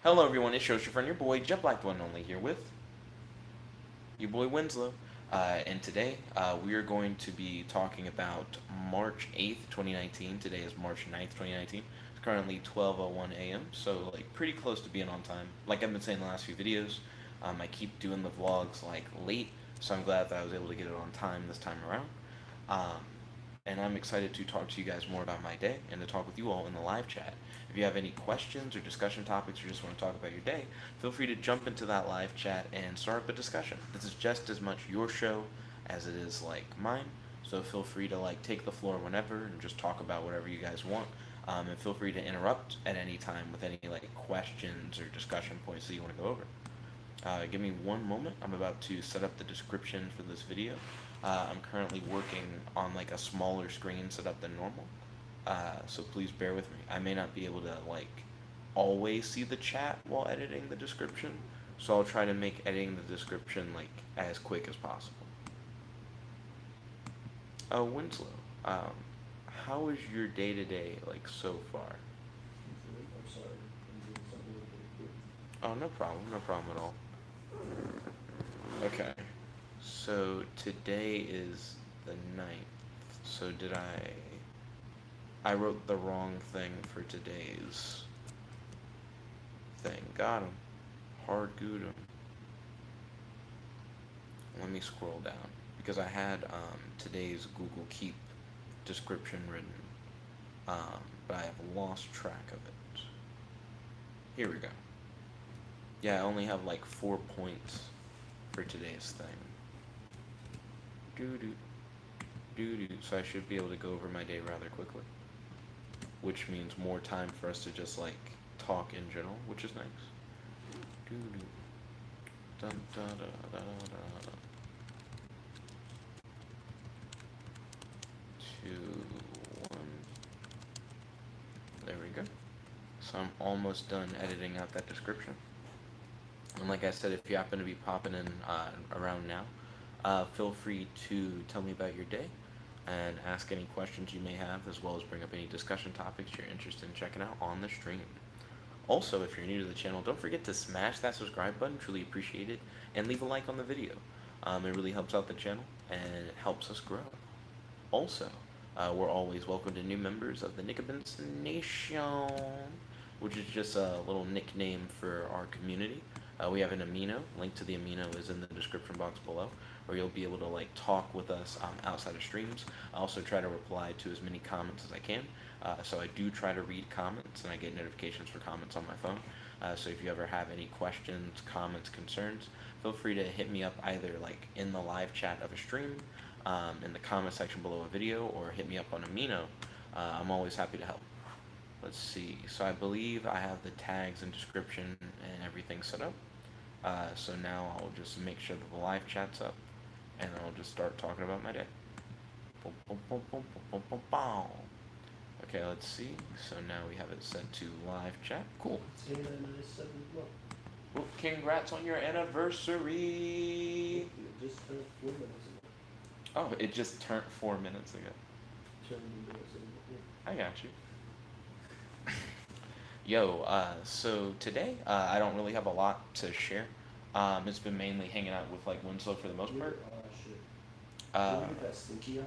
Hello everyone, it's Yoshi friend, your boy, Jet Black the one and only, here with your boy Winslow. And today, we are going to be talking about March 8th, 2019. Today is March 9th, 2019. It's currently 12:01 a.m., so like pretty close to being on time. Like I've been saying in the last few videos, I keep doing the vlogs like late, so I'm glad that I was able to get it on time this time around. Um, and I'm excited to talk to you guys more about my day and to talk with you all in the live chat. If you have any questions or discussion topics or just want to talk about your day, feel free to jump into that live chat and start up a discussion. This is just as much your show as it is like mine, so feel free to like take the floor whenever and just talk about whatever you guys want. And feel free to interrupt at any time with any like questions or discussion points that you want to go over. Give me one moment. I'm about to set up the description for this video. I'm currently working on like a smaller screen setup than normal. So please bear with me. I may not be able to like always see the chat while editing the description. So I'll try to make editing the description like as quick as possible. Winslow, um, how is your day to day like so far? I'm sorry, I'm doing something really quick. Oh, no problem at all. Okay. So today is the 9th. So did I wrote the wrong thing for today's thing. Got him. Hard good him. Let me scroll down because I had today's Google Keep description written, but I have lost track of it. Here we go. Yeah, I only have like 4 points for today's thing. Doo doo doo doo. So I should be able to go over my day rather quickly, which means more time for us to just like talk in general, which is nice. Doo doo. Dun da da da da. 2, 1. There we go. So I'm almost done editing out that description. And like I said, if you happen to be popping in around now, feel free to tell me about your day and ask any questions you may have, as well as bring up any discussion topics you're interested in checking out on the stream. Also, if you're new to the channel, don't forget to smash that subscribe button, truly appreciate it, and leave a like on the video. It really helps out the channel and it helps us grow. Also, we're always welcome to new members of the Nickabenson Nation, which is just a little nickname for our community. We have an amino. Link to the amino is in the description box below, where you'll be able to like talk with us outside of streams. I also try to reply to as many comments as I can. So I do try to read comments, and I get notifications for comments on my phone. So if you ever have any questions, comments, concerns, feel free to hit me up either like in the live chat of a stream, in the comment section below a video, or hit me up on Amino. I'm always happy to help. Let's see. So I believe I have the tags and description and everything set up. So now I'll just make sure that the live chat's up, and I'll just start talking about my day. Boom, boom, boom, boom, boom, boom, boom. Okay, let's see. So now we have it set to live chat. Cool. It's in a nice 7 o'clock. Well, congrats on your anniversary. It just turned 4 minutes ago. Oh, it just turned 4 minutes ago. Turned minutes ago. I got you. Yo, so today, I don't really have a lot to share. It's been mainly hanging out with like Winslow for the most part. Shit. Uh, Look at that stinky eye.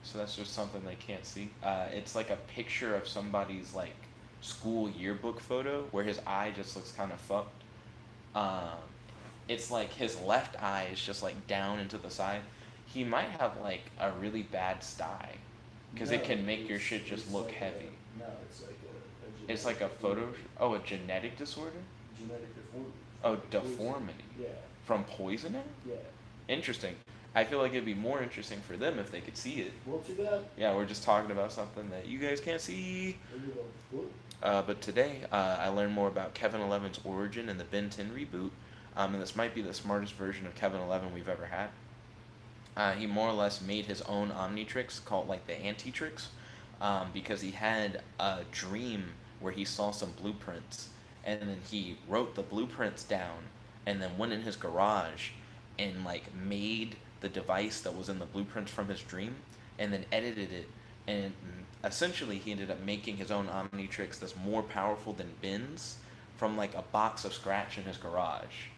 so that's just something they can't see. It's like a picture of somebody's like school yearbook photo where his eye just looks kind of fucked. Um, it's like his left eye is just like down into the side. He might have like a really bad sty, because it can make your shit just look like heavy. No, it's like It's like a photo. Oh, a genetic disorder. genetic deformity. Oh, deformity Yeah, from poisoning. yeah. Interesting. I feel like it'd be more interesting for them if they could see it. Well, too bad. Yeah, we're just talking about something that you guys can't see. There you go. What? But today, I learned more about Kevin 11's origin and the Ben 10 reboot. And this might be the smartest version of Kevin 11 we've ever had. He more or less made his own Omnitrix called like the Antitrix, because he had a dream where he saw some blueprints, and then he wrote the blueprints down, and then went in his garage and like made the device that was in the blueprints from his dream, and then edited it, and essentially he ended up making his own Omnitrix that's more powerful than Ben's from like a box of scratch in his garage.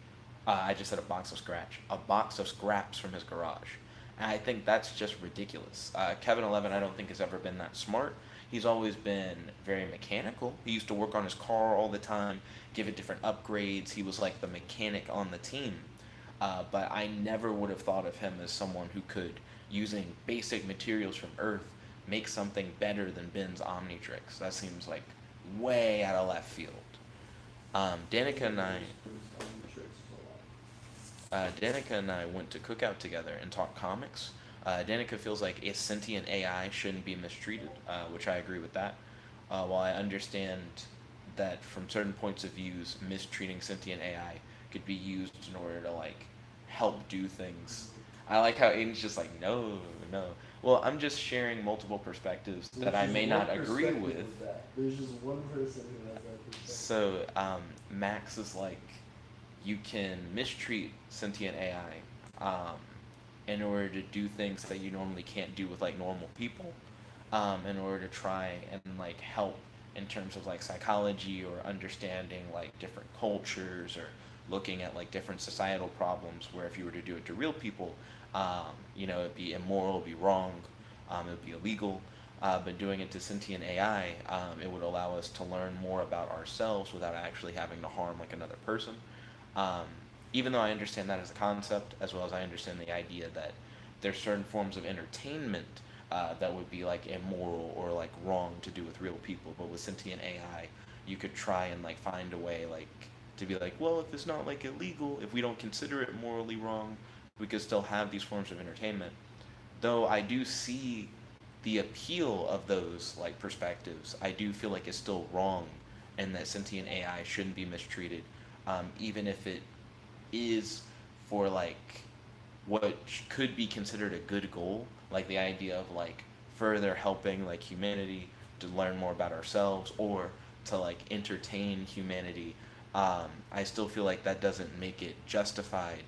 I just said a box of scratch. A box of scraps from his garage. And I think that's just ridiculous. Kevin 11, I don't think has ever been that smart. He's always been very mechanical. He used to work on his car all the time, give it different upgrades. He was like the mechanic on the team. But I never would have thought of him as someone who could, using basic materials from Earth, make something better than Ben's Omnitrix. That seems like way out of left field. Danica and I, Danica and I went to Cookout together and talked comics. Danica feels like a sentient AI shouldn't be mistreated, which I agree with that. While I understand that from certain points of views, mistreating sentient AI could be used in order to like help do things. I like how Aiden's just like, no, no. Well, I'm just sharing multiple perspectives that I may not agree with. There's just one person who has that perspective. So, Max is like, you can mistreat sentient AI in order to do things that you normally can't do with like normal people, in order to try and like help in terms of like psychology or understanding like different cultures or looking at like different societal problems where if you were to do it to real people, it'd be immoral, it'd be wrong, it'd be illegal. But doing it to sentient AI, it would allow us to learn more about ourselves without actually having to harm like another person. Um, Even though I understand that as a concept, as well as I understand the idea that there's certain forms of entertainment that would be like immoral or like wrong to do with real people, but with sentient AI, you could try and like find a way like to be like, well, if it's not like illegal, if we don't consider it morally wrong, we could still have these forms of entertainment. Though I do see the appeal of those like perspectives, I do feel like it's still wrong, and that sentient AI shouldn't be mistreated, even if it is for like what could be considered a good goal, like the idea of like further helping like humanity to learn more about ourselves or to like entertain humanity. I still feel like that doesn't make it justified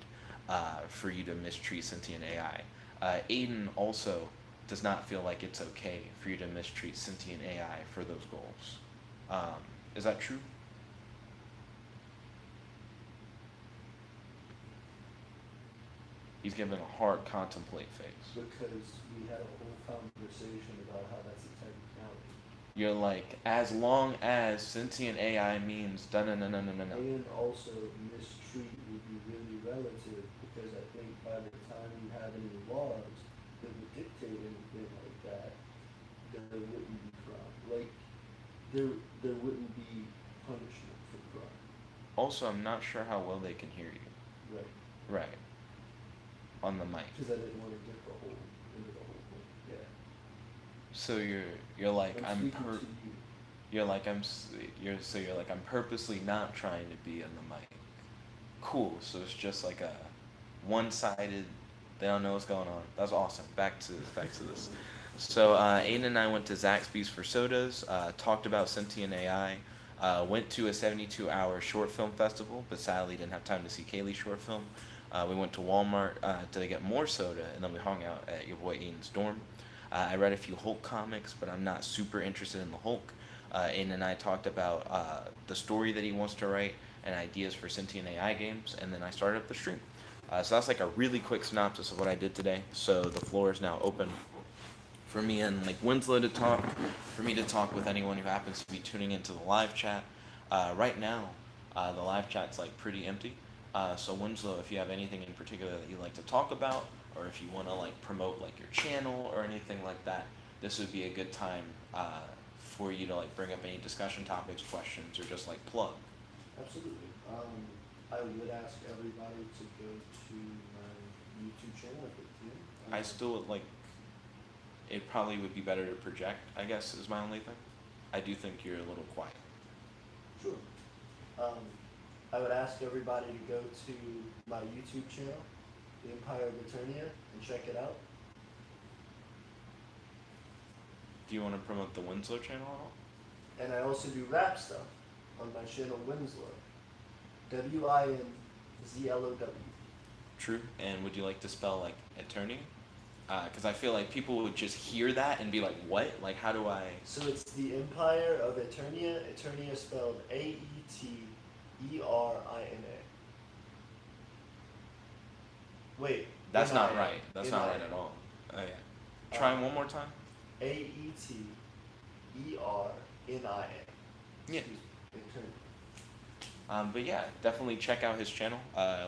for you to mistreat sentient AI. Aiden also does not feel like it's okay for you to mistreat sentient AI for those goals. Is that true? He's giving a hard contemplate face. Because we had a whole conversation about how that's a technicality. You're like, as long as sentient AI means da na na na na na na. And also, mistreat would be really relative because I think by the time you have any laws that would dictate anything like that, there wouldn't be crime. Like, there wouldn't be punishment for crime. Also, I'm not sure how well they can hear you. Right. Right. On the mic. Because I didn't want to get into the whole thing. Yeah. So you're like I'm speaking to you. you're like you're like I'm purposely not trying to be on the mic. Cool. So it's just like a one-sided. They don't know what's going on. That's awesome. Back to this. So Aidan and I went to Zaxby's for sodas. Talked about sentient AI. Went to a 72-hour short film festival, but sadly didn't have time to see Kayleigh's short film. We went to Walmart to get more soda, and then we hung out at your boy Aiden's dorm. I read a few Hulk comics, but I'm not super interested in the Hulk. Aidan and I talked about the story that he wants to write and ideas for sentient AI games, and then I started up the stream. So that's like a really quick synopsis of what I did today. So the floor is now open for me and like Winslow to talk, for me to talk with anyone who happens to be tuning into the live chat. Right now, the live chat's like pretty empty. So Winslow, if you have anything in particular that you'd like to talk about, or if you want to like promote like your channel or anything like that, this would be a good time for you to like bring up any discussion topics, questions, or just like plug. Absolutely. I would ask everybody to go to my YouTube channel if they can. I still would like, it probably would be better to project, I guess, is my only thing. I do think you're a little quiet. Sure. I would ask everybody to go to my YouTube channel, The Empire of Eternia, and check it out. Do you want to promote the Winslow channel at all? And I also do rap stuff on my channel Winslow. WINZLOW. True. And would you like to spell like Eternia? Because I feel like people would just hear that and be like, what? Like, how do I... So it's The Empire of Eternia. Eternia spelled AETERNIA. Erina. Wait. That's not N-I-A. right. That's not right at all. Oh yeah. Try one more time. Aeternina. Yeah. Excuse me. But yeah, definitely check out his channel.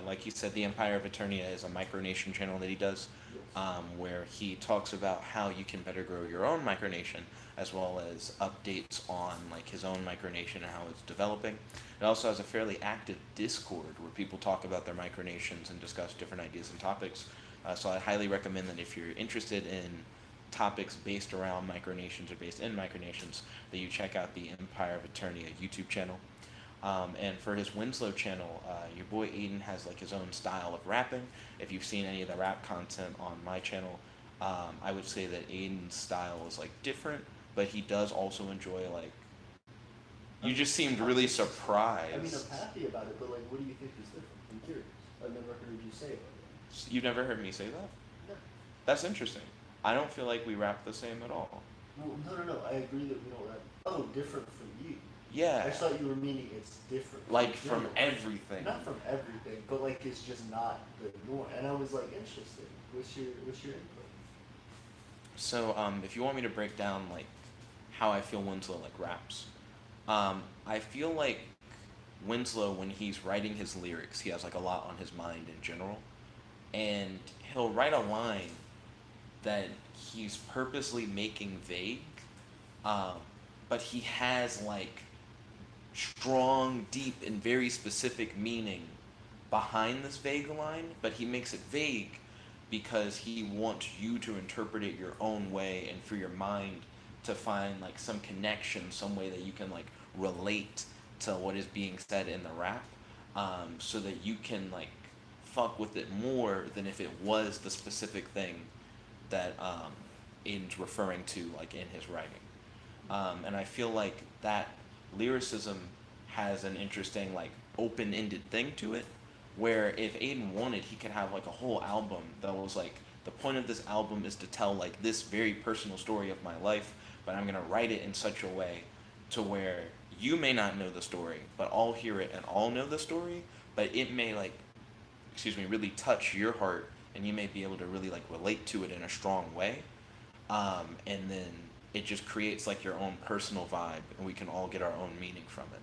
Like he said, the Empire of Eternia is a micronation channel that he does, Yes. where he talks about how you can better grow your own micronation, as well as updates on like his own micronation and how it's developing. It also has a fairly active Discord where people talk about their micronations and discuss different ideas and topics. So I highly recommend that if you're interested in topics based around micronations or based in micronations, that you check out the Empire of Eternia YouTube channel. And for his Winslow channel, your boy Aidan has like his own style of rapping. If you've seen any of the rap content on my channel, I would say that Aidan's style is like different, but he does also enjoy like. You just seemed really surprised. I mean, I'm happy about it, but like, what do you think is different? I'm curious. I've never heard you say it like You've never heard me say that? that. No. That's interesting. I don't feel like we rap the same at all. Well, no. I agree that we don't have. Oh, different from you. Yeah. I just thought you were meaning it's different. Like from from you. everything. Not from everything, but like it's just not the norm. And I was like, interesting. What's your input? So, if you want me to break down like how I feel Winslow like raps, I feel like Winslow, when he's writing his lyrics, he has like a lot on his mind in general, and he'll write a line that he's purposely making vague, but he has like strong, deep, and very specific meaning behind this vague line, but he makes it vague because he wants you to interpret it your own way and for your mind to find like some connection, some way that you can like relate to what is being said in the rap, so that you can like fuck with it more than if it was the specific thing that Aiden's referring to like in his writing. And I feel like that lyricism has an interesting like open-ended thing to it, where if Aiden wanted, he could have like a whole album that was like, the point of this album is to tell like this very personal story of my life, but I'm gonna write it in such a way to where you may not know the story, but I'll hear it and I'll know the story, but it may like, really touch your heart, and you may be able to really like relate to it in a strong way, and then it just creates like your own personal vibe, and we can all get our own meaning from it.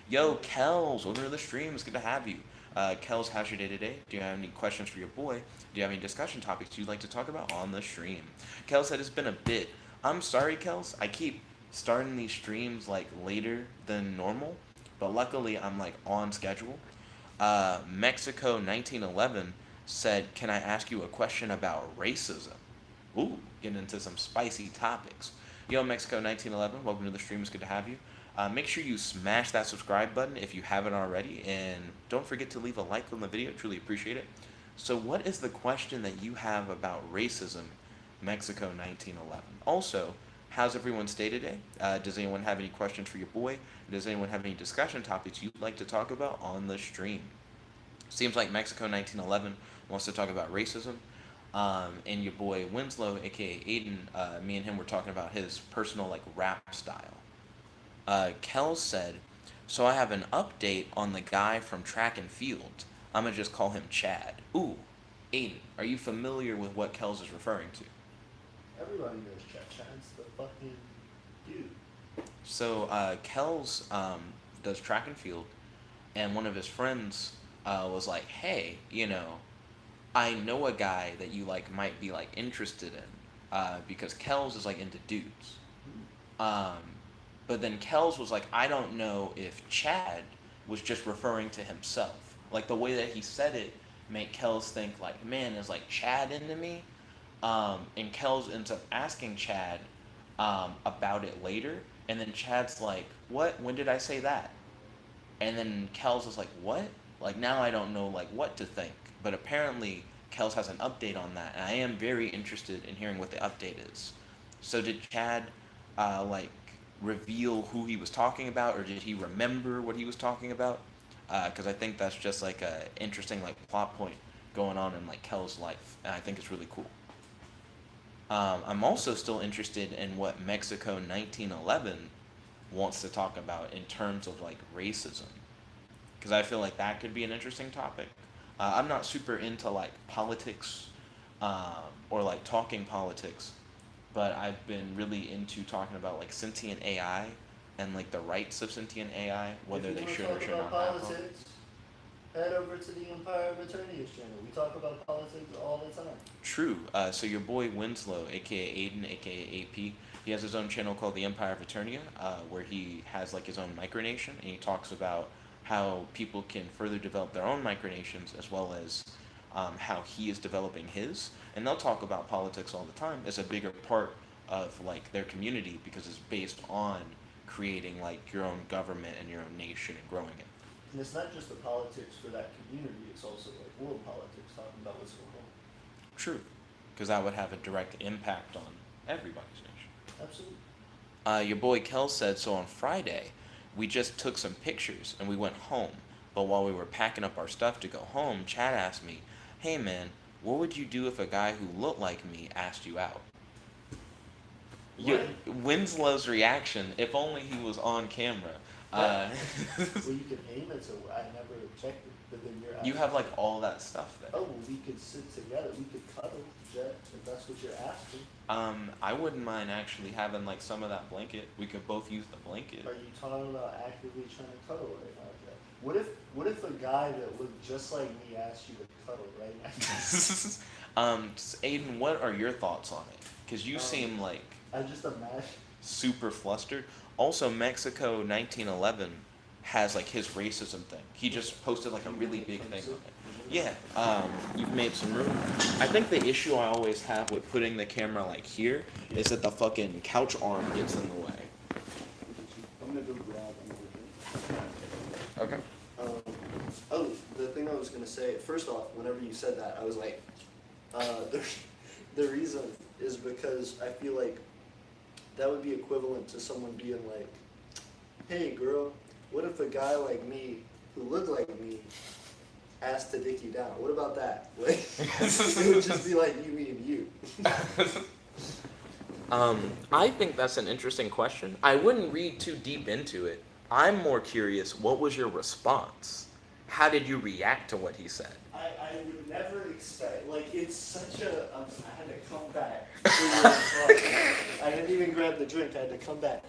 Yo, Kels, welcome to the stream. It's good to have you. Kels, how's your day today? Do you have any questions for your boy? Do you have any discussion topics you'd like to talk about on the stream? Kels said it's been a bit. I'm sorry, Kels. I keep starting these streams like later than normal, but luckily I'm like on schedule. Mexico 1911 said, "Can I ask you a question about racism?" Ooh, getting into some spicy topics. Yo, Mexico 1911, welcome to the stream. It's good to have you. Make sure you smash that subscribe button if you haven't already, and don't forget to leave a like on the video. Truly appreciate it. So what is the question that you have about racism, Mexico 1911? Also, how's everyone's day today? Does anyone have any questions for your boy? Does anyone have any discussion topics you'd like to talk about on the stream? Seems like Mexico 1911 wants to talk about racism. And your boy Winslow, aka Aiden, me and him were talking about his personal like rap style. Kel said, "So I have an update on the guy from track and field. I'm gonna just call him Chad." Ooh, Aiden, are you familiar with what Kel's is referring to? Everybody knows Chad's the fucking dude. So Kel's does track and field, and one of his friends was like, "Hey, I know a guy that you like might be like interested in, because Kel's is like into dudes." But then Kells was like, "I don't know if Chad was just referring to himself. Like the way that he said it made Kells think like, man, is like Chad into me?" And Kells ends up asking Chad about it later, and then Chad's like, "What? When did I say that?" And then Kells is like, "What?" Like now I don't know like what to think. But apparently Kells has an update on that, and I am very interested in hearing what the update is. So did Chad like reveal who he was talking about, or did he remember what he was talking about? Because I think that's just like a interesting like plot point going on in like Kel's life, and I think it's really cool. I'm also still interested in what Mexico 1911 wants to talk about in terms of like racism. because I feel like that could be an interesting topic. I'm not super into like politics or like talking politics, but I've been really into talking about like sentient AI and like the rights of sentient AI, whether If they you want to should or talk should about not have them. politics, head over to the Empire of Eternity's channel. We talk about politics all the time. True. So your boy Winslow, aka Aidan, aka AP, he has his own channel called the Empire of Eternia, where he has like his own micronation, and he talks about how people can further develop their own micronations, as well as how he is developing his. And they'll talk about politics all the time as a bigger part of like their community, because it's based on creating like your own government and your own nation and growing it. And it's not just the politics for that community, it's also like world politics, talking about what's going on. True, because that would have a direct impact on everybody's nation. Absolutely. Your boy Kel said, so on Friday, we just took some pictures and we went home. But while we were packing up our stuff to go home, Chad asked me, hey man, what would you do if a guy who looked like me asked you out? Winslow's reaction, if only he was on camera. Well, you can aim it, so I never checked it, but then you're You have like all that stuff there. oh, well, we could sit together, we could cuddle, Jet, if that's what you're asking. I wouldn't mind actually having like some of that blanket. We could both use the blanket. Are you talking about actively trying to cuddle right now, Jet? What if a guy that looked just like me asked you to cuddle right now? Aiden, what are your thoughts on it? Because you seem like I just imagine. super flustered. Also, Mexico 1911 has like his racism thing. He just posted like a really big thing on it. Yeah, you've made some room. I think the issue I always have with putting the camera like here is that the fucking couch arm gets in the way. I'm gonna go grab another drink. Okay. Oh, the thing I was gonna say, first off, whenever you said that, I was like, the reason is because I feel like that would be equivalent to someone being like, hey girl, what if a guy like me, who looked like me, asked to dick you down? What about that? Like, it would just be like you, me, and you. I think that's an interesting question. I wouldn't read too deep into it. I'm more curious, what was your response? How did you react to what he said? I would never expect, like, it's such a, I had to come back. I didn't even grab the drink, I had to come back.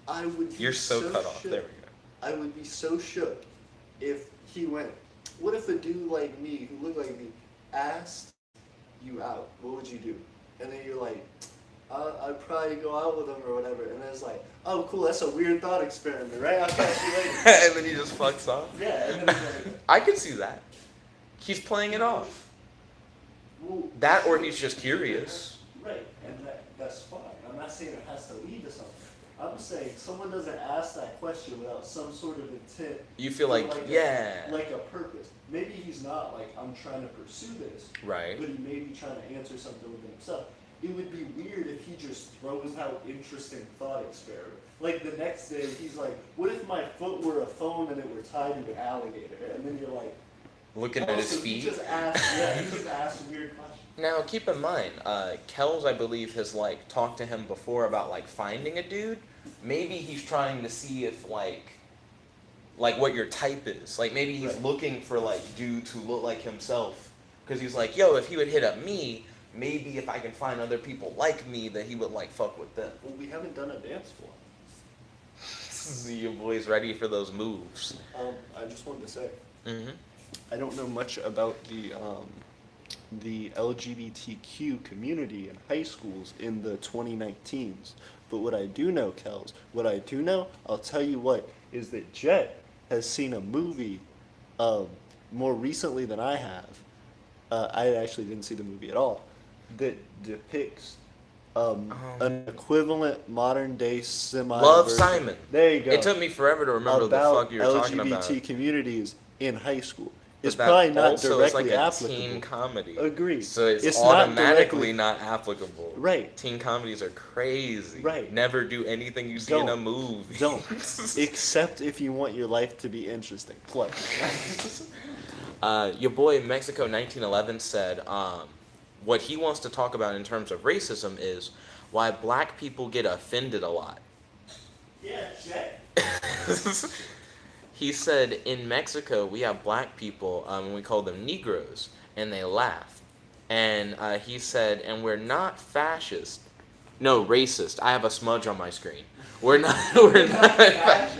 I would be You're so cut off. shook. There we go. I would be so shook if he went, what if a dude like me, who looked like me, asked you out? What would you do? And then you're like, I'd probably go out with him or whatever. And then it's like, oh cool, that's a weird thought experiment, right? I'll catch you later. And then he just fucks off? Yeah, and then it's like, I can see that. He's playing it off. well, That or he's just curious. right, and that's fine. I'm not saying it has to lead to something. I'm saying someone doesn't ask that question without some sort of intent. You feel like, yeah. Like a purpose. Maybe he's not like, I'm trying to pursue this. Right. But he may be trying to answer something within himself. It would be weird if he just throws out interesting thought experiment. Like the next day, he's like, what if my foot were a phone and it were tied to an alligator? And then you're like, Looking oh, at his so feet. He just asked weird questions. Now, keep in mind, Kells, I believe, has like talked to him before about like finding a dude. Maybe he's trying to see if like what your type is. Like maybe he's looking for like dudes who look like himself, because he's like, yo, if he would hit up me, maybe if I can find other people like me, that he would like fuck with them. Well, we haven't done a dance floor. Your boy's ready for those moves. I just wanted to say, Mm-hmm. I don't know much about the LGBTQ community in high schools in the 2019s. But what I do know, Kels, I'll tell you what, is that Jet has seen a movie more recently than I have. I actually didn't see the movie at all, that depicts an equivalent modern day semi. Love Simon. There you go. It took me forever to remember the fuck you were talking about. LGBT communities in high school. It's But probably that not also directly is like a applicable. teen comedy. Agreed. So it's not automatically directly- not applicable. Right. Teen comedies are crazy. Right. Never do anything you see in a Don't. movie. Don't. Except if you want your life to be interesting. Play. Your boy Mexico 1911 said what he wants to talk about in terms of racism is why black people get offended a lot. Yeah, Jet. He said in Mexico we have black people, and we call them Negroes, and they laugh. And he said, and we're not fascist. No, racist. I have a smudge on my screen. We're not. We're not.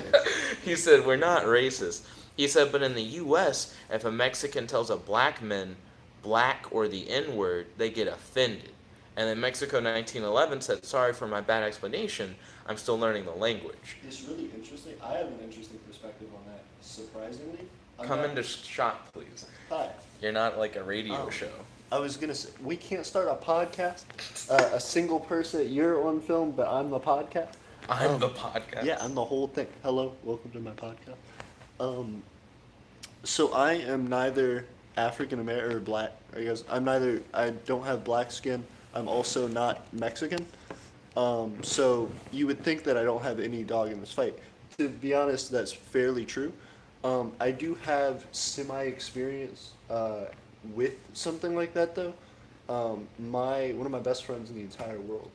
He said we're not racist. He said, but in the U.S., if a Mexican tells a black man black or the N word, they get offended. And then Mexico 1911 said, sorry for my bad explanation. I'm still learning the language. It's really interesting. I have an interesting perspective on that. Surprisingly, Come into shot, please. Hi. You're not like a radio Oh. show. I was gonna say we can't start a podcast. A single person. You're on film, but I'm the podcast. I'm the podcast. Yeah, I'm the whole thing. Hello, welcome to my podcast. So I am neither African American or black. I guess I'm neither. I don't have black skin. I'm also not Mexican. So you would think that I don't have any dog in this fight. To be honest, that's fairly true. I do have semi-experience with something like that, though. One of my best friends in the entire world,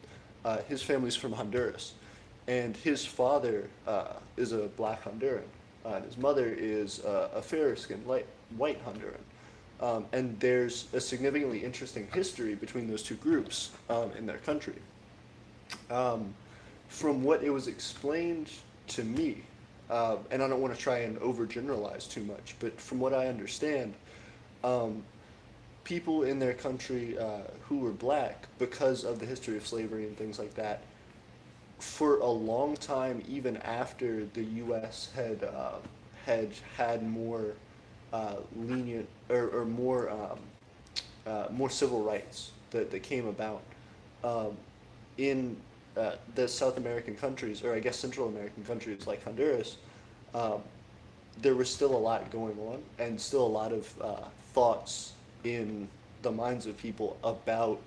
his family's from Honduras, and his father is a black Honduran, and his mother is a fair-skinned white Honduran. And there's a significantly interesting history between those two groups in their country. From what it was explained to me, and I don't want to try and overgeneralize too much, but from what I understand, people in their country who were black, because of the history of slavery and things like that, for a long time, even after the U.S. had more lenient or more civil rights that came about in the South American countries, or I guess Central American countries like Honduras, there was still a lot going on, and still a lot of thoughts in the minds of people about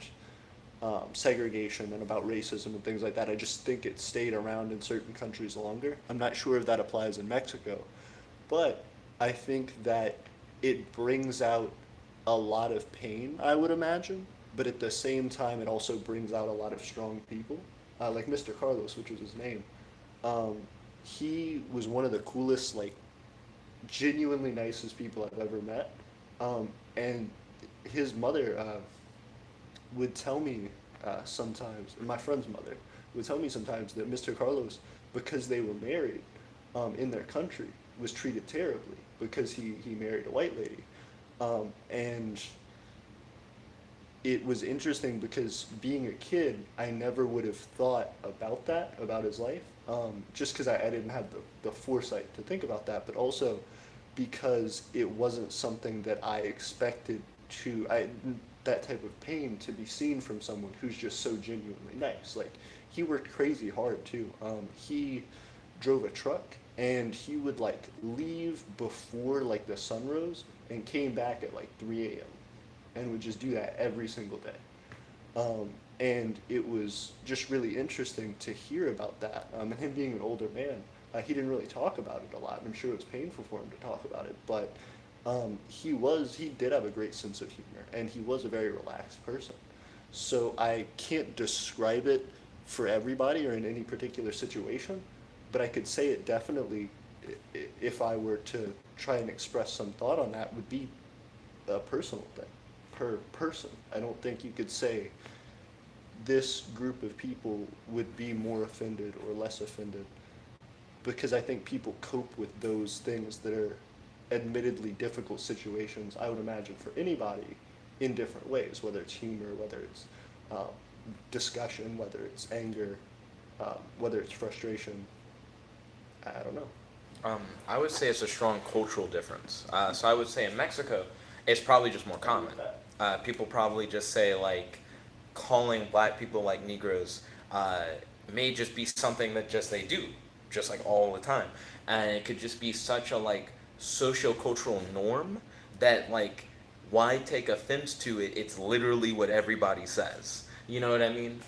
segregation and about racism and things like that. I just think it stayed around in certain countries longer. I'm not sure if that applies in Mexico, but I think that it brings out a lot of pain, I would imagine, but at the same time, it also brings out a lot of strong people, like Mr. Carlos, which was his name. He was one of the coolest, like, genuinely nicest people I've ever met. And his mother would tell me sometimes, and my friend's mother would tell me sometimes that Mr. Carlos, because they were married in their country, was treated terribly because he married a white lady. And it was interesting because being a kid, I never would have thought about that, about his life, just because I didn't have the foresight to think about that, but also because it wasn't something that I expected that type of pain to be seen from someone who's just so genuinely nice. Like, he worked crazy hard too. He drove a truck, and he would like leave before like the sun rose and came back at like 3 a.m. and would just do that every single day. And it was just really interesting to hear about that. And him being an older man, he didn't really talk about it a lot. I'm sure it was painful for him to talk about it, but he did have a great sense of humor, and he was a very relaxed person. So I can't describe it for everybody or in any particular situation, but I could say it definitely, if I were to try and express some thought on that, would be a personal thing per person. I don't think you could say this group of people would be more offended or less offended, because I think people cope with those things that are admittedly difficult situations, I would imagine, for anybody in different ways, whether it's humor, whether it's discussion, whether it's anger, whether it's frustration. I don't know. I would say it's a strong cultural difference. So I would say in Mexico, it's probably just more common. People probably just say, like, calling black people like Negroes may just be something that just they do, just like all the time. And it could just be such a like socio-cultural norm that, like, why take offense to it? It's literally what everybody says. You know what I mean?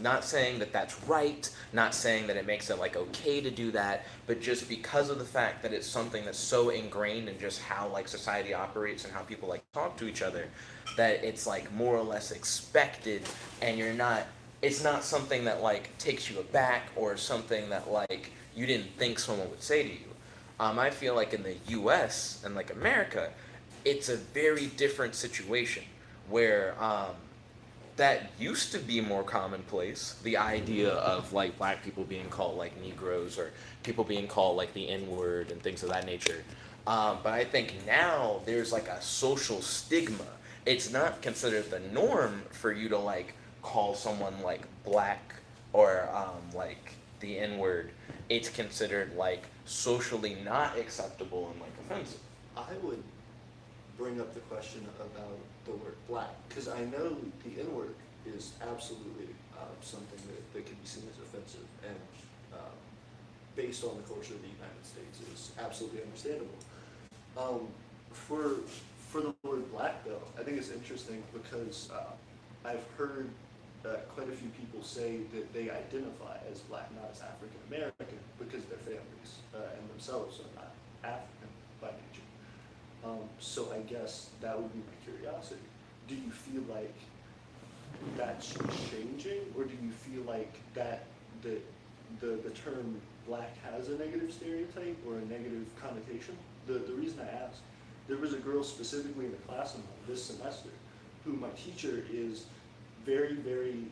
Not saying that that's right, not saying that it makes it like okay to do that, but just because of the fact that it's something that's so ingrained in just how like society operates and how people like talk to each other, that it's like more or less expected, and it's not something that like takes you aback or something that like you didn't think someone would say to you. I feel like in the U.S. and like America, it's a very different situation where that used to be more commonplace. The idea of like black people being called like Negroes or people being called like the N word and things of that nature. But I think now there's like a social stigma. It's not considered the norm for you to like call someone like black or like the N word. It's considered like socially not acceptable and like offensive. I would bring up the question about the word black, because I know the N word is absolutely something that can be seen as offensive, and based on the culture of the United States is absolutely understandable. Um, for the word black though, I think it's interesting because I've heard quite a few people say that they identify as black, not as African American, because their families and themselves are not African by nature. So I guess that would be my curiosity. Do you feel like that's changing, or do you feel like that the term black has a negative stereotype or a negative connotation? The reason I ask, there was a girl specifically in the class of mine this semester who my teacher is very, very,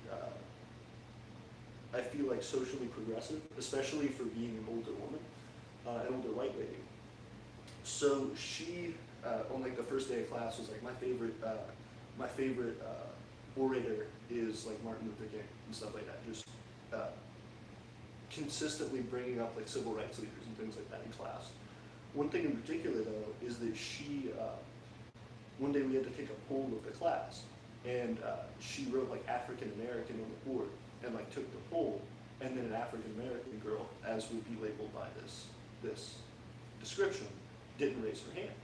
I feel like socially progressive, especially for being an older woman, an older white lady. So she, on like the first day of class, was like, my favorite orator is like Martin Luther King and stuff like that. Just consistently bringing up like civil rights leaders and things like that in class. One thing in particular though is that she, one day we had to take a poll of the class, and she wrote like African American on the board and like took the poll, and then an African American girl, as would be labeled by this description, didn't raise her hand.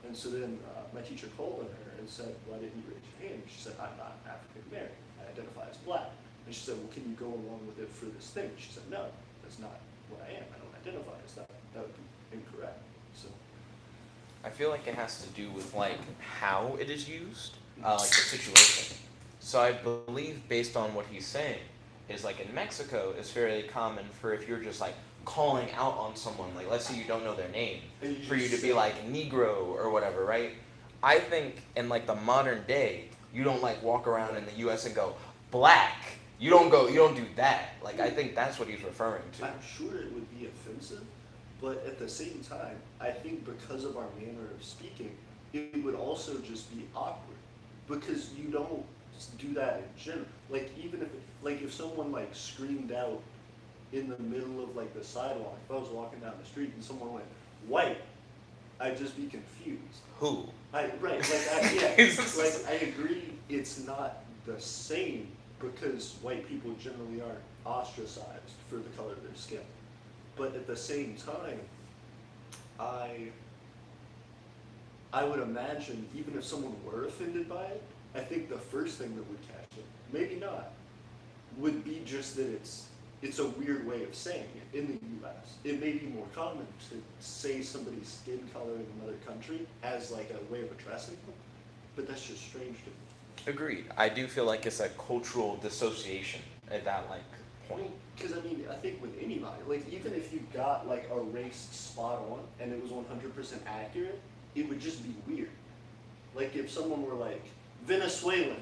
And so then my teacher called on her and said, "Why didn't you raise your hand?" She said, "I'm not African American, I identify as black." And she said, "Well, can you go along with it for this thing?" She said, "No, that's not what I am, I don't identify as that, that would be incorrect." So I feel like it has to do with like how it is used, like the situation. So I believe based on what he's saying is like in Mexico, it's fairly common for if you're just like calling out on someone, like let's say you don't know their name, for you to be like Negro or whatever, right? I think in like the modern day, you don't like walk around in the U.S. and go black. You don't do that. Like I think that's what he's referring to. I'm sure it would be offensive, but at the same time, I think because of our manner of speaking, it would also just be awkward, because you don't do that in general. Like even if someone like screamed out in the middle of like the sidewalk, if I was walking down the street and someone went white, I'd just be confused. Who? Yeah, like I agree it's not the same, because white people generally aren't ostracized for the color of their skin. But at the same time, I would imagine even if someone were offended by it, I think the first thing that would catch them, maybe not, would be just that it's a weird way of saying it in the U.S. It may be more common to say somebody's skin color in another country as like a way of addressing them, but that's just strange to me. Agreed. I do feel like it's a cultural dissociation at that like point. Because I mean, I think with anybody, like even if you got like a race spot on and it was 100% accurate, it would just be weird. Like if someone were like Venezuelan,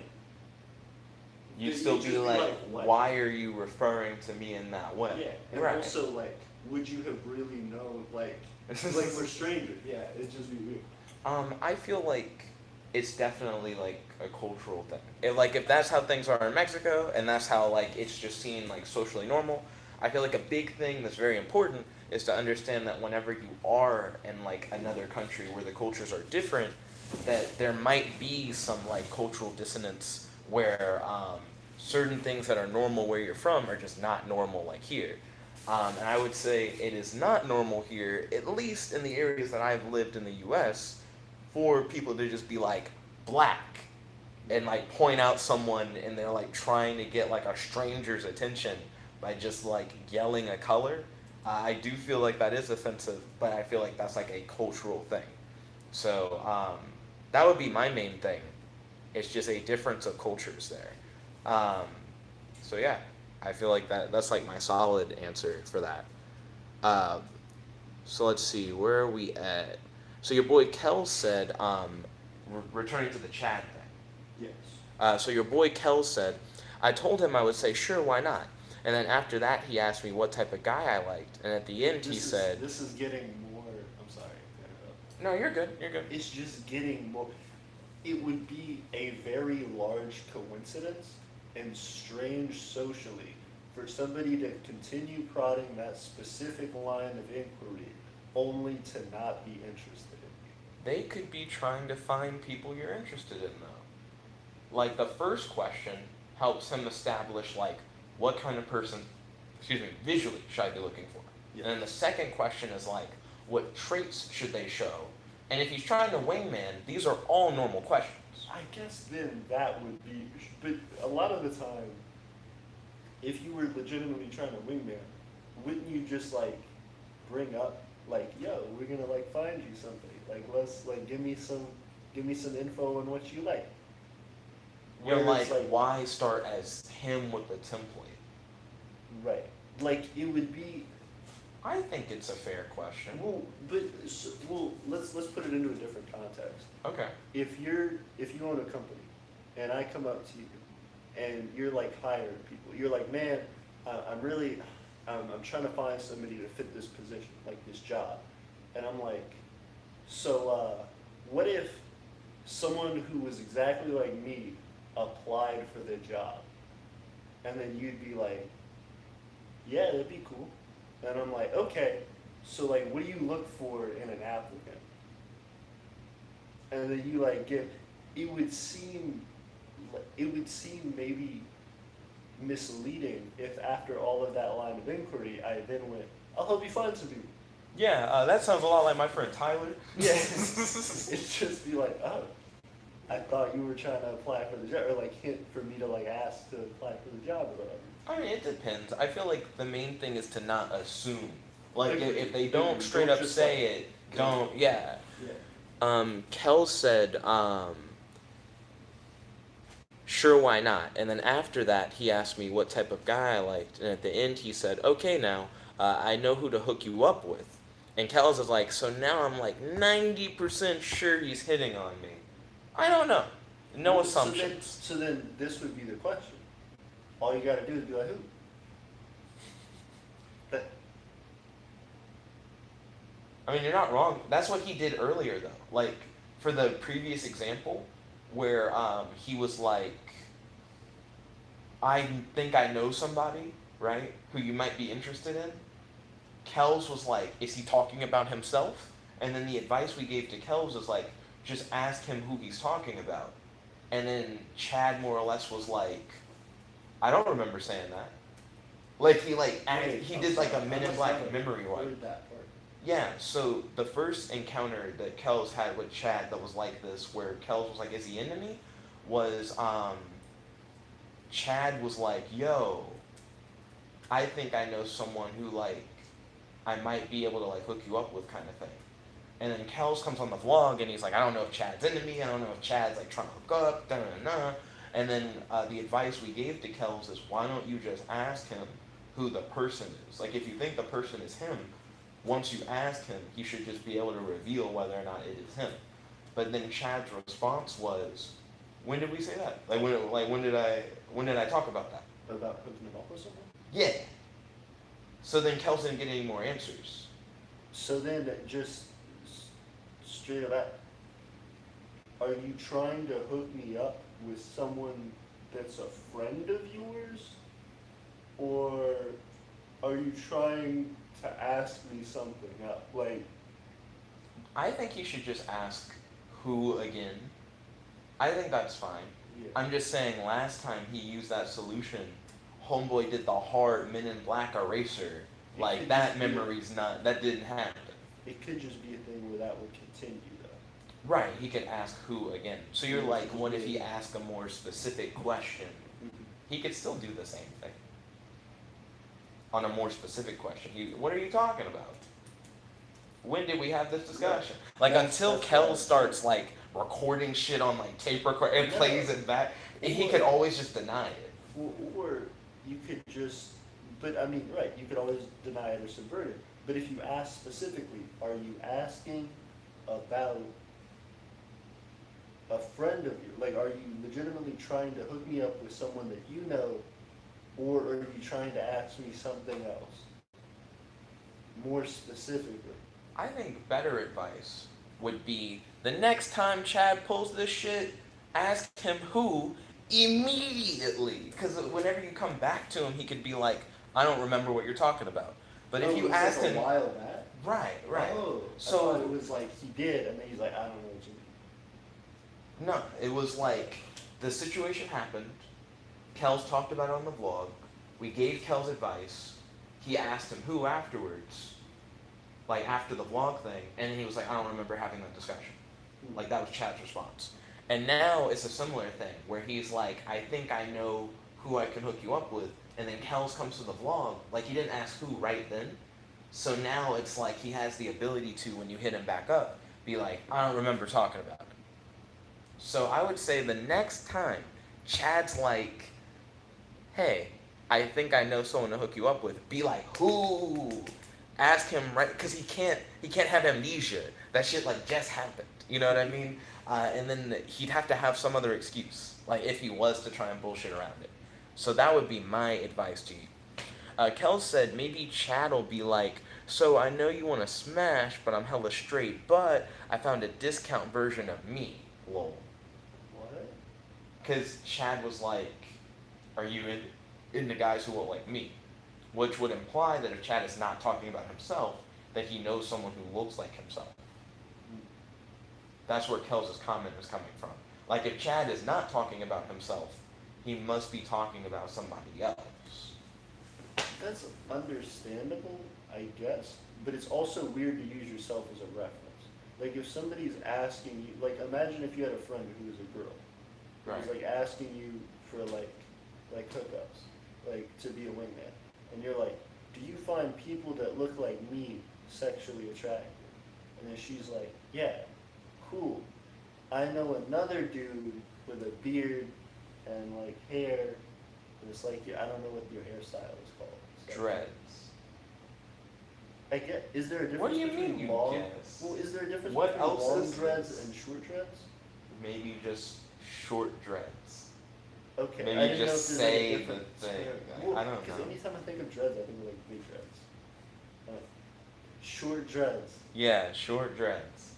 You'd then still you'd be just like, what? why are you referring to me in that way? Yeah, and Right. also like, would you have really known, like we're strangers? Yeah, it'd just be weird. I feel like it's definitely like a cultural thing. If that's how things are in Mexico and that's how like it's just seen like socially normal, I feel like a big thing that's very important is to understand that whenever you are in like another country where the cultures are different, that there might be some like cultural dissonance where certain things that are normal where you're from are just not normal like here. And I would say it is not normal here, at least in the areas that I've lived in the U.S., for people to just be like black and like point out someone and they're like trying to get like a stranger's attention by just like yelling a color. I do feel like that is offensive, but I feel like that's like a cultural thing. So that would be my main thing. It's just a difference of cultures there. So yeah, I feel like that's like my solid answer for that. Uh, So let's see, where are we at? So your boy Kel said, returning to the Chad thing. Yes. So your boy Kel said, I told him I would say sure, why not? And then after that, he asked me what type of guy I liked, and at the end he said, This is getting more. I'm sorry. to interrupt. "No, you're good. You're good." It's just getting more. It would be a very large coincidence and strange socially for somebody to continue prodding that specific line of inquiry only to not be interested in They could be trying to find people you're interested in, though. Like the first question helps him establish like what kind of person, visually should I be looking for? you. And then the second question is like, what traits should they show? And if he's trying to wingman, these are all normal questions. I guess then that would be, but a lot of the time, if you were legitimately trying to wingman, wouldn't you just like bring up like, yo, we're gonna like find you something, like let's like give me some info on what you like. You're Whereas, like, why start as him with the template? right, like it would be. I think it's a fair question. Well, let's put it into a different context. Okay. If you own a company, and I come up to you, and you're like hiring people, you're like, man, I'm trying to find somebody to fit this position, like this job, and I'm like, so what if someone who was exactly like me applied for the job, and then you'd be like, yeah, that'd be cool. And I'm like, okay, so like, what do you look for in an applicant? And then you like give, it would seem maybe misleading if after all of that line of inquiry, I then went, I'll help you find some people. Yeah, that sounds a lot like my friend Tyler. Yeah, it'd just be like, oh, I thought you were trying to apply for the job, or like hint for me to like ask to apply for the job or whatever. I mean, it depends. I feel like the main thing is to not assume. Like, Agreed. if they don't Agreed. straight Don't up just, say like, it, don't, yeah. Yeah. Kel said, sure, why not? And then after that, he asked me what type of guy I liked. And at the end, he said, okay, now, I know who to hook you up with. And Kel's is like, so now I'm like 90% sure he's hitting on me. I don't know. No Well, assumptions. So then this would be the question. All you gotta do is be like, who? But I mean, you're not wrong. That's what he did earlier, though. Like, for the previous example, where he was like, I think I know somebody, right, who you might be interested in. Kells was like, is he talking about himself? And then the advice we gave to Kells was like, just ask him who he's talking about. And then Chad more or less was like, I don't remember saying that. Like he did like a Men in Black memory wipe. that part. Yeah, so the first encounter that Kells had with Chad that was like this, where Kells was like, is he into me? Was Chad was like, yo, I think I know someone who like I might be able to like hook you up with kind of thing. And then Kells comes on the vlog and he's like, I don't know if Chad's into me, I don't know if Chad's like trying to hook up, da da da. And then the advice we gave to Kells is, why don't you just ask him who the person is? Like, if you think the person is him, once you ask him, he should just be able to reveal whether or not it is him. But then Chad's response was, when did we say that? When did I talk about that? About hooking it up with someone? Yeah. So then Kells didn't get any more answers. So then just straight up, are you trying to hook me up with someone that's a friend of yours? Or are you trying to ask me something up? Like, I think he should just ask who again. I think that's fine. yeah. I'm just saying last time he used that solution, Homeboy did the hard Men in Black eraser. It Like, could that just be- memory's not, that didn't happen. It could just be a thing where that would continue though. Right, he could ask who again. So you're like, what if he asked a more specific question? He could still do the same thing. On a more specific question. What are you talking about? When did we have this discussion? Like, until That's Kel right. starts like recording shit on like tape record and No. plays it back, he could always just deny it. Or you could just, but I mean, right, you could always deny it or subvert it. But if you ask specifically, are you asking about a friend of yours? Like, are you legitimately trying to hook me up with someone that you know, or are you trying to ask me something else? More specifically. I think better advice would be the next time Chad pulls this shit, ask him who immediately. Because whenever you come back to him, he could be like, I don't remember what you're talking about. But if you asked like him. a while back? Right. Oh, so I thought it was like he did, and then he's like, I don't know what you mean. No, it was like the situation happened. Kels talked about it on the vlog. We gave Kels advice. He asked him who afterwards, like after the vlog thing, and he was like, I don't remember having that discussion. Like that was Chad's response. And now it's a similar thing where he's like, I think I know who I can hook you up with, and then Kels comes to the vlog, like he didn't ask who right then. So now it's like he has the ability to, when you hit him back up, be like, I don't remember talking about it. So I would say the next time Chad's like, hey, I think I know someone to hook you up with, be like, who? Ask him right, because he can't have amnesia. That shit like just happened. You know what I mean? And then he'd have to have some other excuse, like if he was to try and bullshit around it. So that would be my advice to you. Kel said maybe Chad will be like, so I know you want to smash, but I'm hella straight, but I found a discount version of me, lol. What? Because Chad was like, are you into guys who look like me? Which would imply that if Chad is not talking about himself, that he knows someone who looks like himself. That's where Kels' comment is coming from. Like if Chad is not talking about himself, he must be talking about somebody else. That's understandable, I guess, but it's also weird to use yourself as a reference. Like if somebody's asking you, like imagine if you had a friend who was a girl, who was like asking you for like hookups, like to be a wingman, and you're like, do you find people that look like me sexually attractive? And then she's like, yeah, cool. I know another dude with a beard and like hair, and it's like, I don't know what your hairstyle is called. Dreads. I get. Is there a difference What do you between mean, long? you guess? Well, is there a difference What between else long is dreads this? and short dreads? Maybe just short dreads. Okay. Maybe I didn't know just if there's say like a different the thing. Well, I don't because know. anytime I think of dreads, I think of like big dreads. Short dreads. Yeah, short dreads.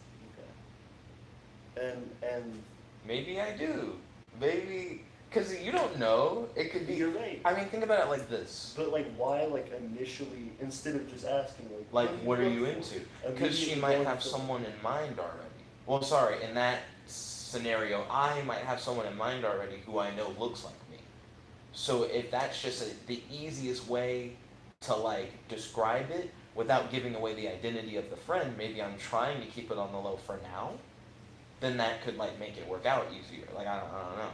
Okay. And Maybe I do. Maybe, because you don't know. It could be. you're right. I mean, think about it like this. But like, why like initially instead of just asking Like, do what are you look into? for? Because she Immediately might going have for- someone in mind already. Well, sorry, in that scenario, I might have someone in mind already who I know looks like me. So if that's just the easiest way to like describe it without giving away the identity of the friend, maybe I'm trying to keep it on the low for now, then that could like make it work out easier. Like I don't know.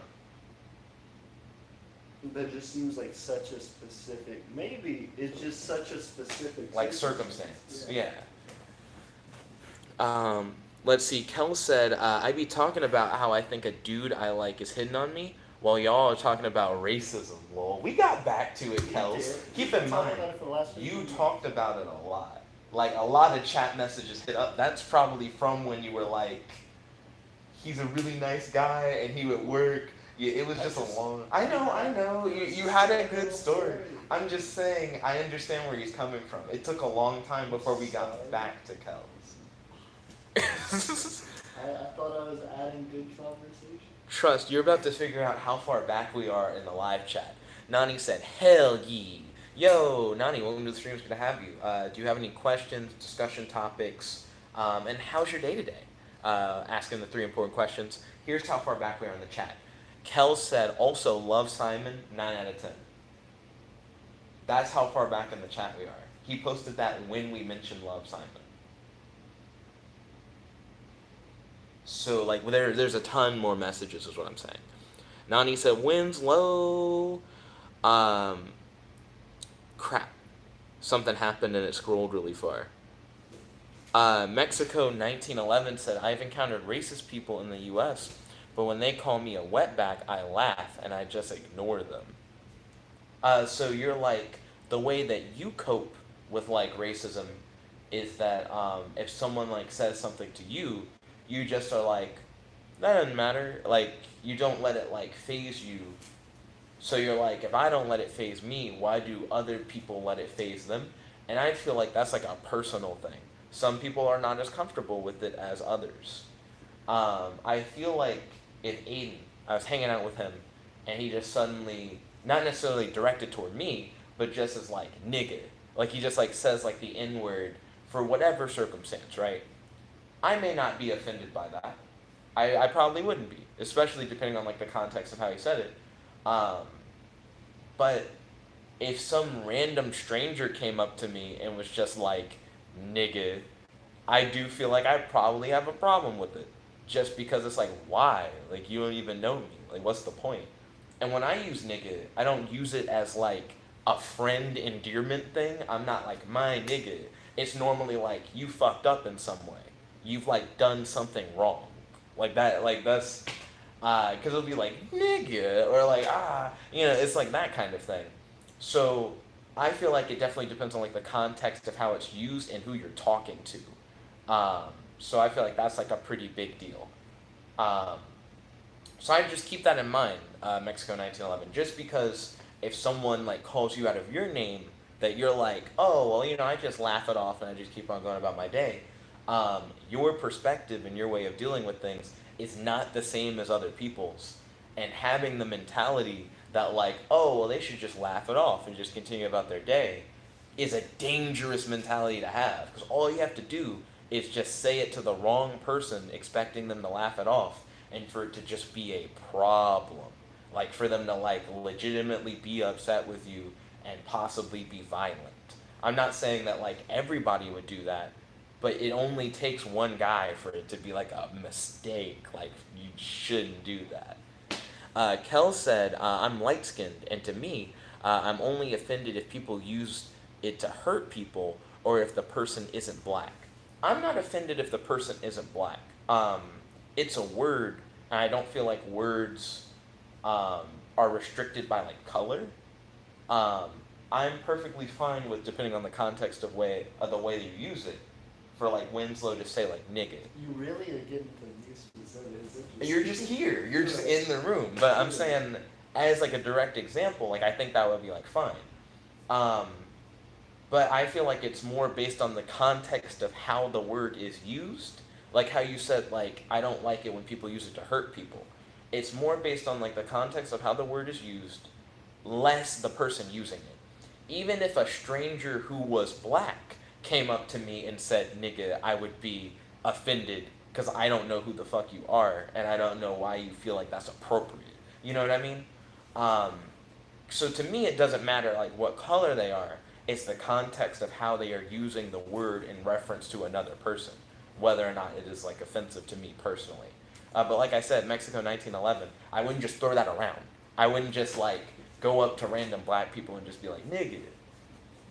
That just seems like such a specific. Maybe it's just such a specific. Like circumstance. Yeah. Let's see. Kel said, I'd be talking about how I think a dude I like is hitting on me, while y'all are talking about racism. Lol. We got back to it, Kels. Keep in mind, you talked about it a lot. Like a lot of chat messages hit up. That's probably from when you were like, he's a really nice guy and he would work. Yeah, it was just a long. I know. You had a good story. I'm just saying, I understand where he's coming from. It took a long time before we got back to Kels. I thought I was adding good conversation. Trust, you're about to figure out how far back we are in the live chat. Nani said, hell ye. Yo, Nani, welcome to the stream. It's good to have you. Do you have any questions, discussion topics, and how's your day today? Asking the 3 important questions. Here's how far back we are in the chat. Kel said, also love Simon, 9 out of 10. That's how far back in the chat we are. He posted that when we mentioned love Simon. So, like, there's a ton more messages is what I'm saying. Nani said, wins low. Crap. Something happened and it scrolled really far. Mexico 1911 said, I've encountered racist people in the U.S., but when they call me a wetback, I laugh and I just ignore them. So you're like, the way that you cope with, like, racism is that if someone like says something to you, you just are like, that doesn't matter. Like you don't let it like phase you. So you're like, if I don't let it phase me, why do other people let it phase them? And I feel like that's like a personal thing. Some people are not as comfortable with it as others. I feel like if Aidan, I was hanging out with him, and he just suddenly, not necessarily directed toward me, but just as like nigga, like he just like says like the N word for whatever circumstance, right? I may not be offended by that. I probably wouldn't be, especially depending on like the context of how he said it. Um, but if some random stranger came up to me and was just like, nigga, I do feel like I probably have a problem with it. Just because it's like, why? Like, you don't even know me. Like, what's the point? And when I use nigga, I don't use it as like a friend endearment thing. I'm not like, my nigga. It's normally like, you fucked up in some way. You've like done something wrong. Like that, like that's, because it'll be like, nigga, or like, it's like that kind of thing. So I feel like it definitely depends on like the context of how it's used and who you're talking to. So I feel like that's like a pretty big deal. Um, so I just keep that in mind, Mexico 1911. Just because if someone like calls you out of your name, that you're like, oh well, I just laugh it off and I just keep on going about my day. Your perspective and your way of dealing with things is not the same as other people's, and having the mentality that like, oh well, they should just laugh it off and just continue about their day, is a dangerous mentality to have, because all you have to do is just say it to the wrong person expecting them to laugh it off, and for it to just be a problem, like for them to like legitimately be upset with you and possibly be violent. I'm not saying that like everybody would do that, but it only takes one guy for it to be like a mistake. Like you shouldn't do that. Kel said, I'm light skinned, and to me, I'm only offended if people use it to hurt people or if the person isn't black. I'm not offended if the person isn't black. It's a word, and I don't feel like words are restricted by like color. Um, I'm perfectly fine with, depending on the context of the way that you use it, for like Winslow to say like nigga. You really are getting the new specific. You're just here. You're just in the room. But I'm saying, as like a direct example, like I think that would be like fine. But I feel like it's more based on the context of how the word is used. Like how you said, like, I don't like it when people use it to hurt people. It's more based on like the context of how the word is used, less the person using it. Even if a stranger who was black came up to me and said nigga, I would be offended because I don't know who the fuck you are and I don't know why you feel like that's appropriate. You know what I mean? So to me, it doesn't matter like what color they are. It's the context of how they are using the word in reference to another person, whether or not it is like offensive to me personally. But like I said, Mexico 1911, I wouldn't just throw that around. I wouldn't just like go up to random black people and just be like nigga.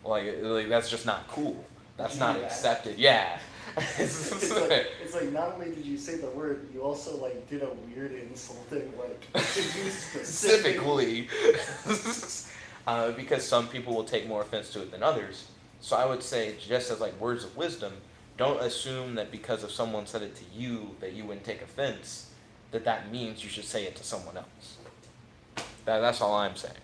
Like that's just not cool. That's not accepted. Yeah. It's like not only did you say the word, you also like did a weird insulting like to you specifically. Because some people will take more offense to it than others. So I would say, just as like words of wisdom, don't assume that because if someone said it to you that you wouldn't take offense, that means you should say it to someone else. That's all I'm saying.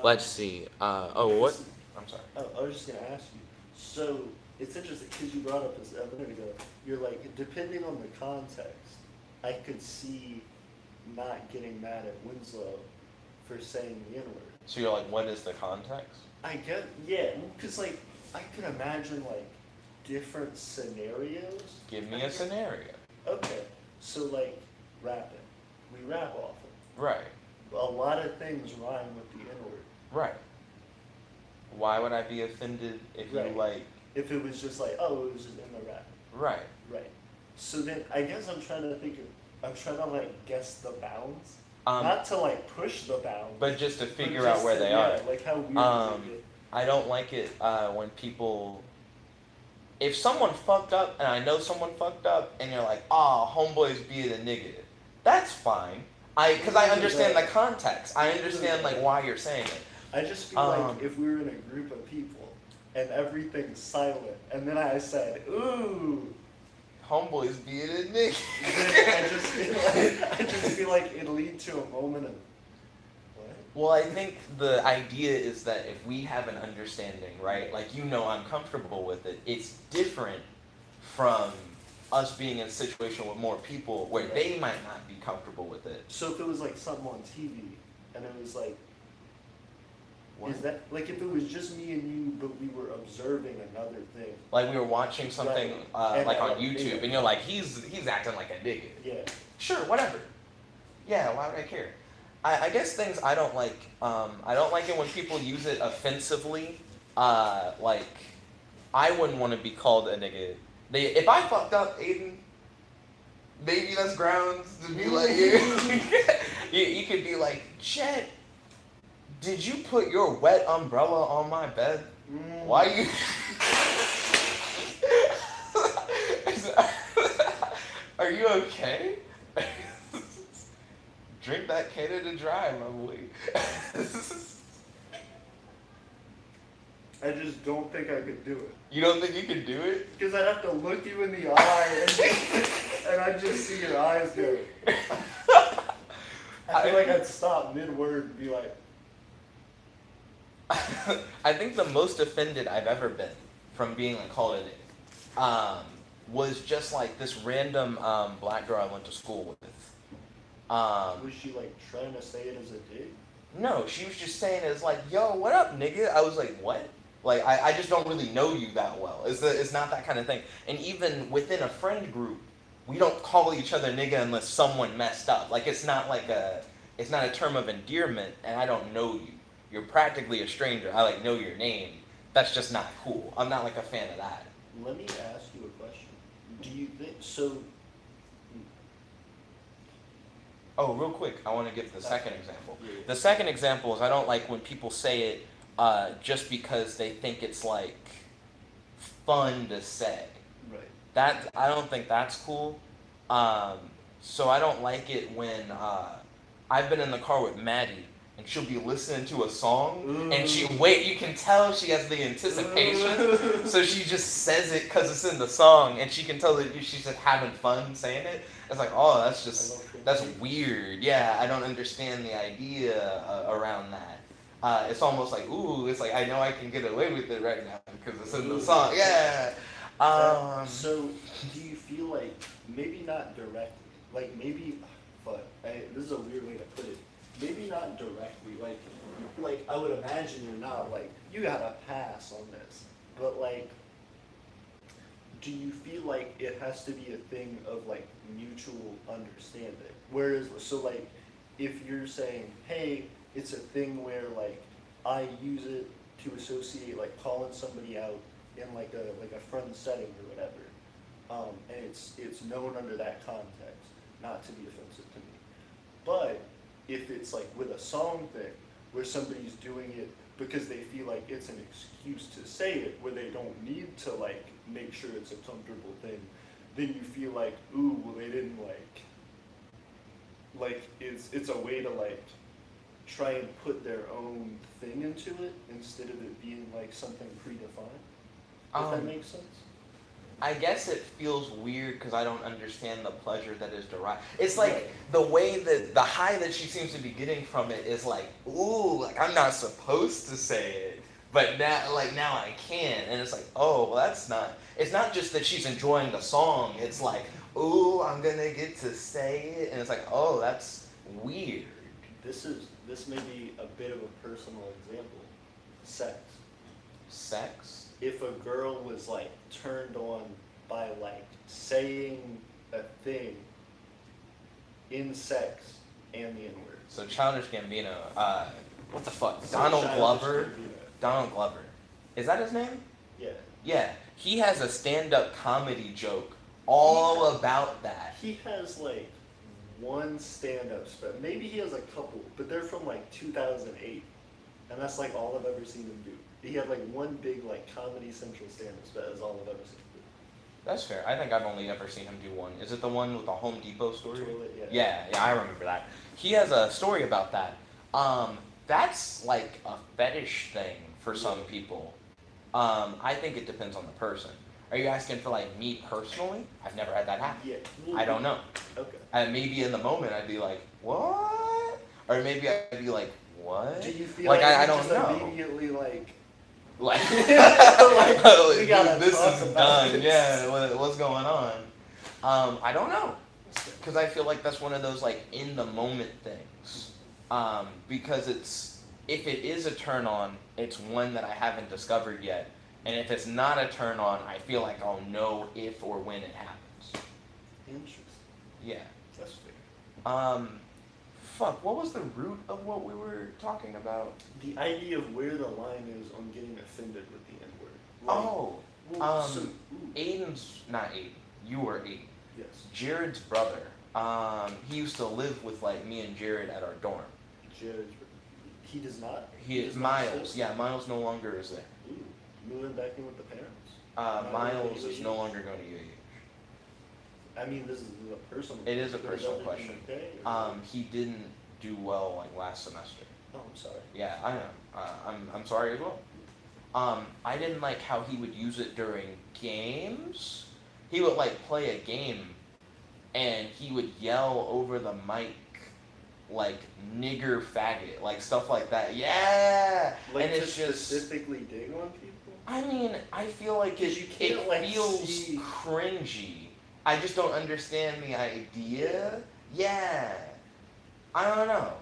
Let's see. What? I'm sorry. I was just gonna ask you. So it's interesting because you brought up this a minute ago. You're like, depending on the context, I could see not getting mad at Winslow for saying the N-word. So you're like, what is the context? I get, yeah, because like I can imagine like different scenarios. Give me a scenario. Okay, so like rapping, we rap often. Right. A lot of things rhyme with the N-word. Right. Why would I be offended if you like? If it was just like, oh, it was just in the rap. Right. Right. So then I guess I'm trying to like guess the bounds. Not to like push the bounds. But just to figure out where they are. Like how weird is it? I don't like it when people, if someone fucked up and I know someone fucked up and you're like, homeboys be the nigga, that's fine. Because I understand the context. I understand like why you're saying it. I just feel like if we were in a group of people and everything's silent. And then I said, ooh. Homeboys being a nigga. I just feel like it'd lead to a moment of, what? Well, I think the idea is that if we have an understanding, right, like I'm comfortable with it, it's different from us being in a situation with more people where they might not be comfortable with it. So if it was like something on TV, and it was like, What? is that, like if it was just me and you, but we were observing another thing? Like we were watching something Right. like on YouTube, and you're like, he's acting like a nigga. Yeah. Sure, whatever. Yeah, why would I care? I guess things I don't like. I don't like it when people use it offensively. Like, I wouldn't want to be called a nigga. If I fucked up, Aidan, maybe that's grounds to be like, you could be like, Chet, did you put your wet umbrella on my bed? Why you? Are you okay? Drink that Canada Dry, my boy. I just don't think I could do it. You don't think you could do it? Because I'd have to look you in the eye and I'd just see your eyes go. I feel like I'd stop mid-word and be like, I think the most offended I've ever been from being like called a nigga was just like this random black girl I went to school with. was she like trying to say it as a dig? No, she was just saying it as like, yo, what up, nigga? I was like, what? Like, I just don't really know you that well. It's not that kind of thing. And even within a friend group, we don't call each other nigga unless someone messed up. Like, it's not a term of endearment, and I don't know you. You're practically a stranger. I like know your name. That's just not cool. I'm not like a fan of that. Let me ask you a question. Do you think so? Oh, real quick, I want to give the second example. Yeah. The second example is I don't like when people say it just because they think it's like fun to say. Right. I don't think that's cool. So I don't like it when I've been in the car with Maddie and she'll be listening to a song and you can tell she has the anticipation. So she just says it because it's in the song and she can tell that she's just having fun saying it. It's like, oh, that's weird. Yeah, I don't understand the idea around that. It's almost like, ooh, it's like, I know I can get away with it right now because it's in the song. Yeah. So, do you feel like, maybe not directly, like maybe, this is a weird way to put it, maybe not directly, like I would imagine you're not, like, you got a pass on this, but like, do you feel like it has to be a thing of like mutual understanding? Whereas, so like, if you're saying, hey, it's a thing where like I use it to associate like calling somebody out in like a friend setting or whatever, and it's known under that context, not to be offensive to me. But if it's like with a song thing where somebody's doing it because they feel like it's an excuse to say it, where they don't need to like make sure it's a comfortable thing, then you feel like, ooh, well they didn't like it's a way to like try and put their own thing into it instead of it being like something predefined. If that makes sense? I guess it feels weird because I don't understand the pleasure that is derived. It's like Right. the way that the high that she seems to be getting from it is like, ooh, like I'm not supposed to say it, but now I can, and it's like, oh, well that's not. It's not just that she's enjoying the song. It's like, ooh, I'm gonna get to say it, and it's like, oh, that's weird. This may be a bit of a personal example. Sex. Sex? If a girl was like turned on by like saying a thing in sex and the N-word. So Childish Gambino, what the fuck? So Donald Childish Glover? Gambino. Donald Glover. Is that his name? Yeah. Yeah. He has a stand-up comedy joke all about that. He has like one stand-up special. Maybe he has a couple, but they're from like 2008. And that's like all I've ever seen him do. He had like one big like Comedy Central stand-up special. That's all I've ever seen him do. That's fair. I think I've only ever seen him do one. Is it the one with the Home Depot story? Toilet, Yeah, I remember that. He has a story about that. That's like a fetish thing for some people. I think it depends on the person. Are you asking for like me personally? I've never had that happen. Yeah. I don't know. Okay. And maybe in the moment I'd be like, what? Or maybe I'd be like, what? Do you feel like like I you don't just know. immediately like Like, we gotta this talk is about done. this. Yeah, what's going on? I don't know, because I feel like that's one of those like in the moment things. Because if it is a turn on, it's one that I haven't discovered yet, and if it's not a turn on, I feel like I'll know if or when it happens. Interesting. Yeah. That's fair. Fuck. What was the root of what we were talking about? The idea of where the line is on getting offended with the N word. Oh. Ooh. Aiden's not Aiden. You were Aiden. Yes. Jared's brother. He used to live with like me and Jared at our dorm. Jared's. He does not. He is does not Miles. still? Yeah, Miles no longer is there. Ooh. Moving back in with the parents. Miles is no longer going to UAH. I mean, this is a personal. It is a but personal everything question. okay, or- He didn't do well like last semester. Oh, I'm sorry. Yeah, I know. I'm sorry as well. I didn't like how he would use it during games. He would like play a game, and he would yell over the mic, like nigger faggot, like stuff like that. Yeah, Like and to it's just. specifically dig on people. I mean, I feel like 'Cause you can't, it like, feels see- cringy. I just don't understand the idea. Yeah, I don't know,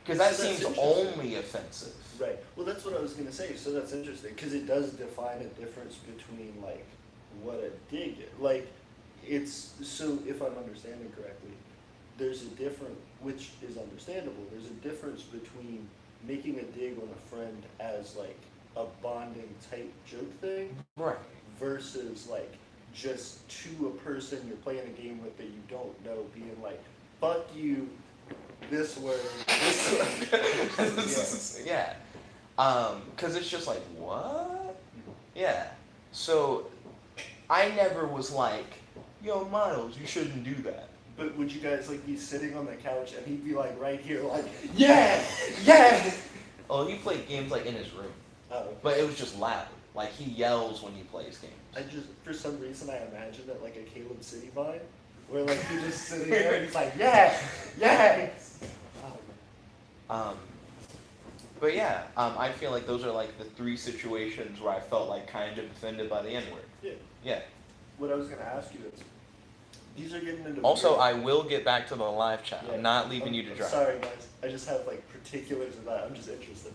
because that So that's seems interesting. only offensive. Right. Well, that's what I was gonna say. So that's interesting because it does define a difference between like what a dig is. Like it's so if I'm understanding correctly, there's a different, which is understandable. There's a difference between making a dig on a friend as like a bonding type joke thing Right. versus like just to a person you're playing a game with that you don't know being like, fuck you, this word, this word. Yeah. Because it's just like, what? Yeah. So, I never was like, yo, Miles, you shouldn't do that. But would you guys like be sitting on the couch and he'd be like right here like, Yeah! Yeah! Oh, he played games like in his room. oh. But it was just loud. Like, he yells when he plays games. I just, for some reason, I imagined it like a Caleb City vibe, where like you're just sitting there and he's like, yeah, yeah. But yeah, I feel like those are like the three situations where I felt like kind of offended by the N-word. Yeah. Yeah. What I was gonna ask you is, these are getting into. Also, weird- I will get back to the live chat. Yeah. I'm not leaving you to I'm dry. Sorry guys, I just have like particulars of that. I'm just interested.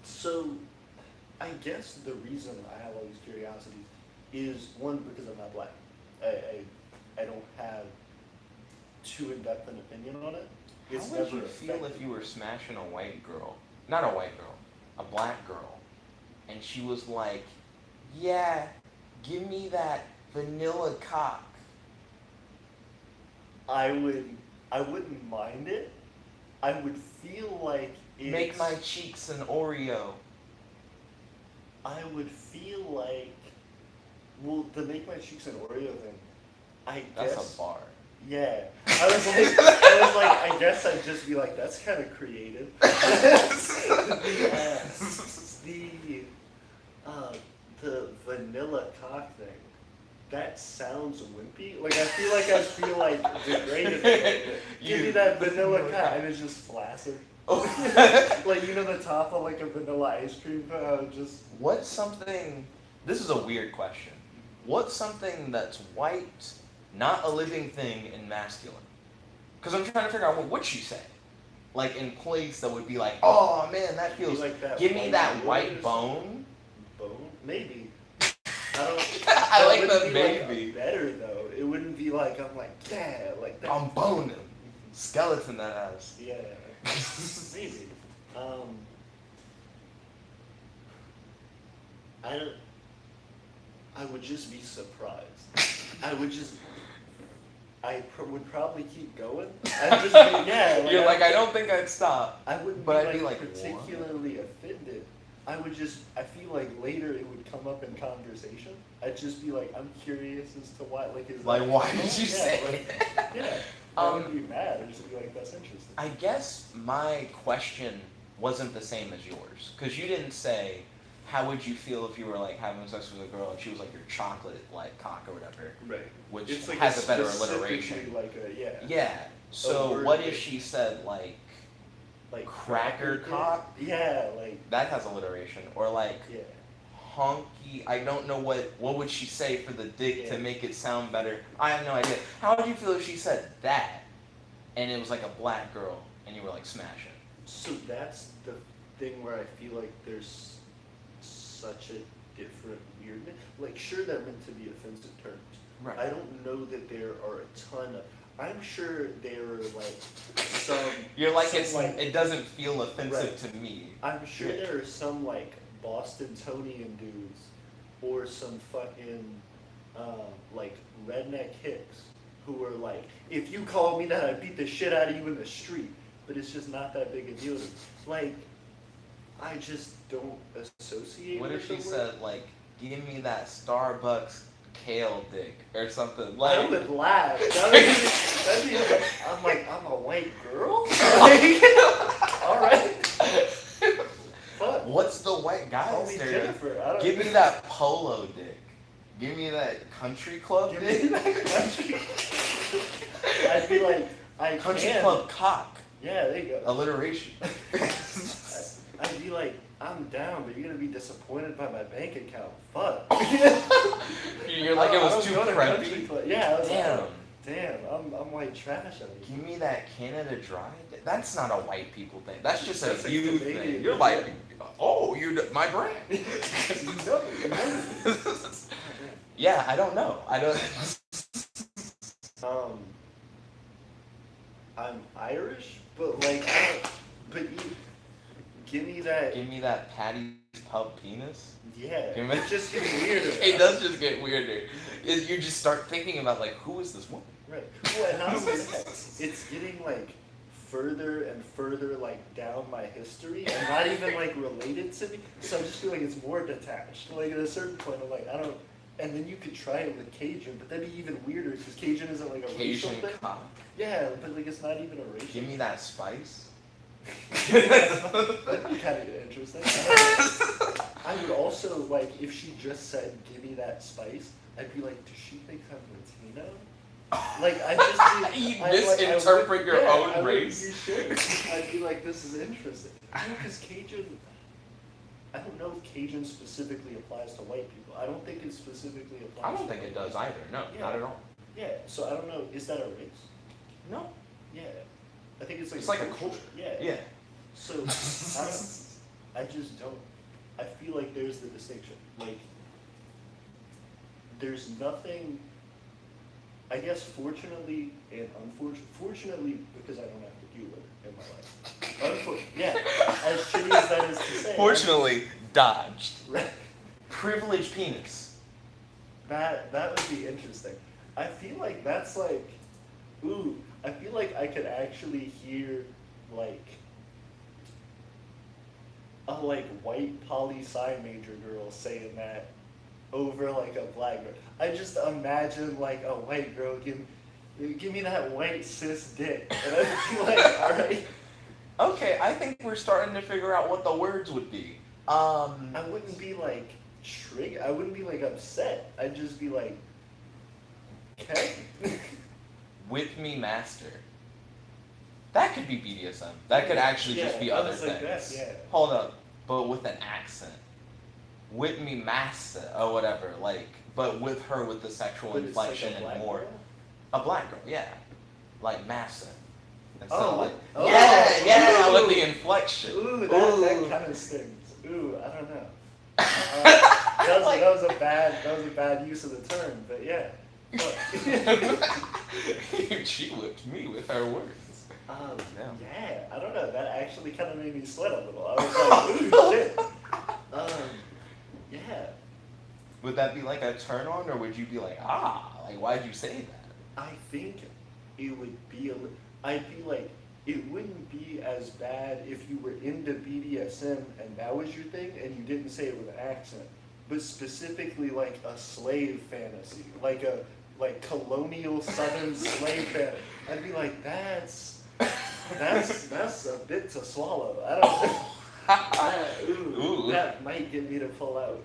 So, I guess the reason I have all these curiosities is one because I'm not black. I don't have too in-depth an opinion on it. How It's would never you feel if affected you were smashing a white girl? Not a white girl, a black girl. And she was like, yeah, give me that vanilla cock. I wouldn't mind it. I would feel like it's, Make my cheeks an Oreo. I would feel like, well, the make my cheeks an Oreo thing, I That's guess. a bar. Yeah. I was like, I guess I'd just be like, that's kind of creative. The vanilla cock thing, that sounds wimpy. Like, I feel like degraded. a little bit. Give me that vanilla cock, and it's just flaccid. Like, you know the top of like a vanilla ice cream, just. What's something, this is a weird question. What's something that's white, not a living thing, and masculine? Because I'm trying to figure out what would she say? Like in place that would be like, oh man, that feels, like that give me white that wood white or bone. Bone? Maybe. I don't. I that like wouldn't that be, like, baby. better though. It wouldn't be like I'm like yeah, like that. I'm boning. Skeleton that ass. Yeah. Maybe. I would just be surprised. I would just. Would probably keep going. I'd just be, yeah. You're like, I don't think I'd stop. I wouldn't But I'd be be like like, particularly offended. I feel like later it would come up in conversation. I'd just be like, I'm curious as to why, like, is Like, that why normal? did you Yeah, say like, it? Yeah. I wouldn't be mad. I'd just be like, that's interesting. I guess my question wasn't the same as yours. Because you didn't say, how would you feel if you were like having sex with a girl and she was like your chocolate like cock or whatever, Right. which It's like has a better specifically alliteration. like yeah. Yeah. So word what that- if she said like Like cracker cock? Yeah, like That has alliteration. Or like yeah. honky. I don't know what would she say for the dick to Yeah. make it sound better. I have no idea. How would you feel if she said that and it was like a black girl and you were like smashing? So that's the thing where I feel like there's such a different weirdness. Like, sure, they're meant to be offensive terms. Right. I don't know that there are a ton of. I'm sure there are like some. You're like some, it's it doesn't feel offensive Right. to me. I'm sure Yeah. there are some like Bostonian dudes, or some fucking like redneck hicks who are like, if you call me that, I beat the shit out of you in the street. But it's just not that big a deal to me. Like, I just don't associate. What with if she the word. said like, give me that Starbucks kale dick or something? I Like, would laugh. That'd be like, I'm like, I'm a white girl? Like, alright. Fuck. what's the white guy Call me stereotype? Jennifer. I don't Give me that polo dick. Give me that country club Give dick. me that country. I'd be like, I Country can. club cock. Yeah, there you go. Alliteration. I'd be like, I'm down, but you're gonna be disappointed by my bank account. Fuck. You're like it I was don't too go to country preppy. club. Yeah, I was Damn. like, damn, I'm white trash out here. Give me that Canada Dry. That's not a white people thing. That's just That's a a you Canadian thing. You're thing. like, oh, my brand. You know. Yeah, I don't know. I don't. I'm Irish, but like, I don't, but you, give me that. Give me that Patty's Pub penis. Yeah, Give me- it just gets weirder. It does just get weirder. You just start thinking about like, who is this woman? Right. Well, and not only that, it's getting like further and further like down my history and not even like related to me. So I just feel like it's more detached. Like at a certain point, I'm like, I don't. And then you could try it with Cajun, but that'd be even weirder because Cajun isn't like a racial Cajun thing. cock. Yeah, but like it's not even a racial. Give me that spice. That'd be kind of interesting. I would also like if she just said, "Give me that spice." I'd be like, "Does she think I'm Latino?" Like I just be, You I, like, I misinterpret would- your yeah, own I would race. be sure. I'd be like, "This is interesting." Because Cajun, I don't know if Cajun specifically applies to white people. I don't think it specifically applies. I don't to think it white does people. either. No, Yeah. not at all. Yeah, so I don't know. Is that a race? No. Yeah, I think it's like It's like a culture. Yeah. Yeah. So I just don't. I feel like there's the distinction. Like there's nothing. I guess fortunately and fortunately because I don't have to deal with it in my life. Yeah, as shitty as that is to say. Fortunately, dodged. Right. Privileged penis. That would be interesting. I feel like that's like, ooh. I feel like I could actually hear like a like white poli-sci major girl saying that over like a black girl. I just imagine like a white girl give me that white cis dick, and I'd be like, all right. Okay, I think we're starting to figure out what the words would be. I wouldn't be like triggered. I wouldn't be like upset. I'd just be like, okay. Whip me master. That could be BDSM. That could actually just Yeah, be I other was like things. that, yeah. Hold up, but with an accent. Whip me master or whatever, like, but with her with the sexual But it's like inflection a black and more. girl? A black girl, yeah. Like master. Instead Oh, of like, oh, yeah, ooh. with the inflection. Ooh, that kind of stings. Ooh, I don't know. That was a bad use of the term, but yeah. She whipped me with her words. Yeah, I don't know. That actually kind of made me sweat a little. I was like, ooh, shit. Yeah. Would that be like a turn on, or would you be like, like why'd you say that? I think it would be I'd be like, it wouldn't be as bad if you were into BDSM and that was your thing and you didn't say it with an accent, but specifically like a slave fantasy, like a colonial southern slave fantasy. I'd be like, that's a bit to swallow. I don't know. Ooh. That might get me to pull out.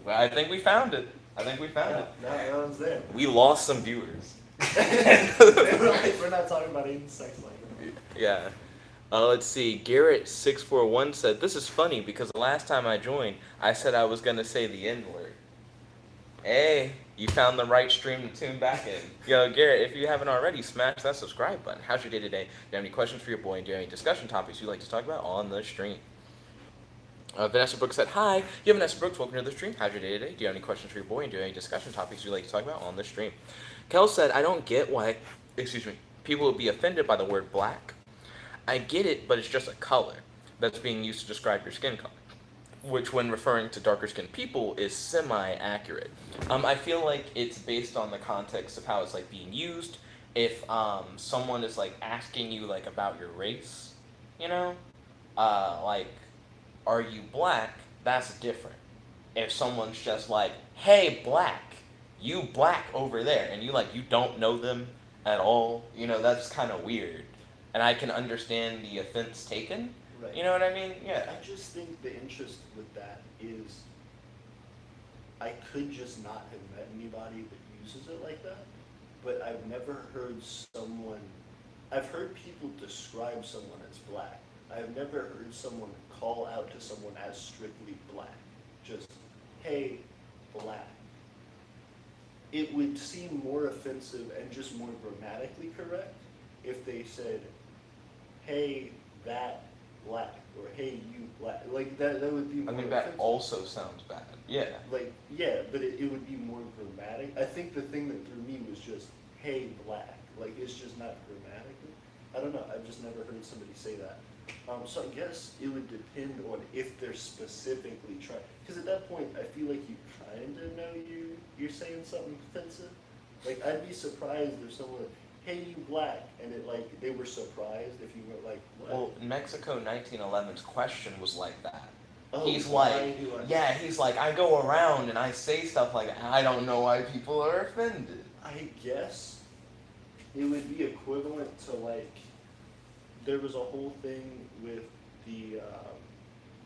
Well, I think we found it. I think we found it. No, that one's there. We lost some viewers. We're not talking about Aiden's sex life. Yeah. Let's see. Garrett641 said, "This is funny because the last time I joined, I said I was going to say the N-word." Hey, you found the right stream to tune back in. Yo, Garrett, if you haven't already, smash that subscribe button. How's your day today? Do you have any questions for your boy? And do you have any discussion topics you'd like to talk about on the stream? Vanessa Brooks said, "Hi, you have Vanessa Brooks. Welcome to the stream. How's your day today? Do you have any questions for your boy? And do you have any discussion topics you'd like to talk about on the stream?" Kel said, "I don't get why, people would be offended by the word black. I get it, but it's just a color that's being used to describe your skin color, which when referring to darker skinned people is semi-accurate." I feel like it's based on the context of how it's like being used. If someone is like asking you like about your race, you know, like, are you black? That's different. If someone's just like, hey, black, you black over there, and you like, you don't know them at all, you know, that's kind of weird. And I can understand the offense taken. Right. You know what I mean? Yeah. I just think the interest with that is I could just not have met anybody that uses it like that, but I've never heard someone, I've heard people describe someone as black. I've never heard someone call out to someone as strictly black. Just, hey, black. It would seem more offensive and just more grammatically correct if they said, hey, that black, or hey, you black. Like, that would be more I mean, that offensive. also sounds bad. Yeah. Like, yeah, but it would be more grammatic. I think the thing that threw me was just, hey, black. Like, it's just not grammatically. I don't know. I've just never heard somebody say that. So I guess it would depend on if they're specifically trying. Because at that point, I feel like you kind of know you're saying something offensive. Like, I'd be surprised if someone, hey, you black, and it like they were surprised if you were like, what? Well, Mexico 1911's question was like that. Oh, He's why like, do I- yeah, he's like, I go around and I say stuff like that. I don't know why people are offended. I guess it would be equivalent to like, there was a whole thing with the,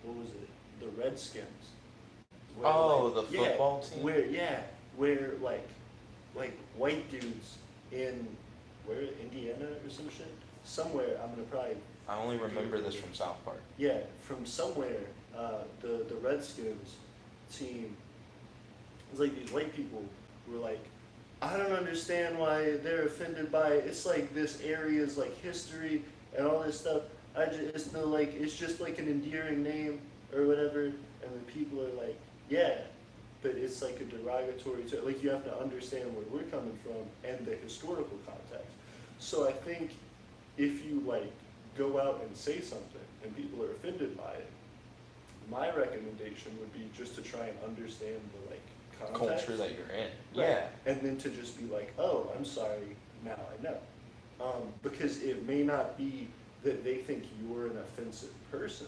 what was it, the Redskins. Where, Oh, like, the football team? Where like white dudes in, where, Indiana or some shit? Somewhere, I'm gonna probably, I only remember this from South Park. yeah, from somewhere, the Redskins team, it's like these white people were like, I don't understand why they're offended by it. It's like this area's like history and all this stuff. It's no like, it's just like an endearing name or whatever. And then people are like, yeah, but it's like a derogatory term. Like, you have to understand where we're coming from and the historical context. So I think if you like go out and say something and people are offended by it, my recommendation would be just to try and understand the like context. Culture that you're in. Right. Yeah. And then to just be like, oh, I'm sorry, now I know. Because it may not be that they think you're an offensive person.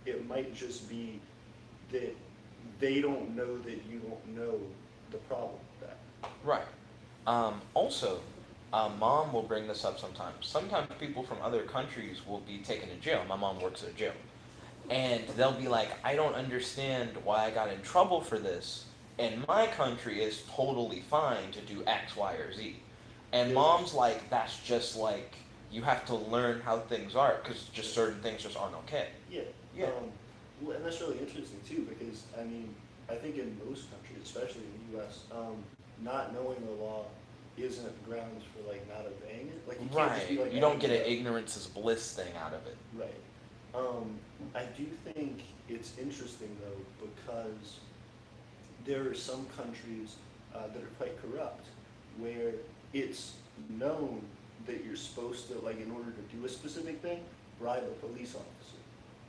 It might just be that they don't know that you don't know the problem with that. Right. Also, mom will bring this up sometimes. Sometimes people from other countries will be taken to jail. My mom works at a jail. And they'll be like, I don't understand why I got in trouble for this. And my country is totally fine to do X, Y, or Z. And Yeah. mom's like, that's just like, you have to learn how things are, because just certain things just aren't okay. Yeah. Yeah. Well, and that's really interesting too, because I mean, I think in most countries, especially in the U.S., not knowing the law isn't grounds for like not obeying it. Like, you can't just be Right. like, You don't get an "Yeah." ignorance is bliss thing out of it. Right. I do think it's interesting though, because there are some countries that are quite corrupt, where it's known that you're supposed to, like, in order to do a specific thing, bribe a police officer.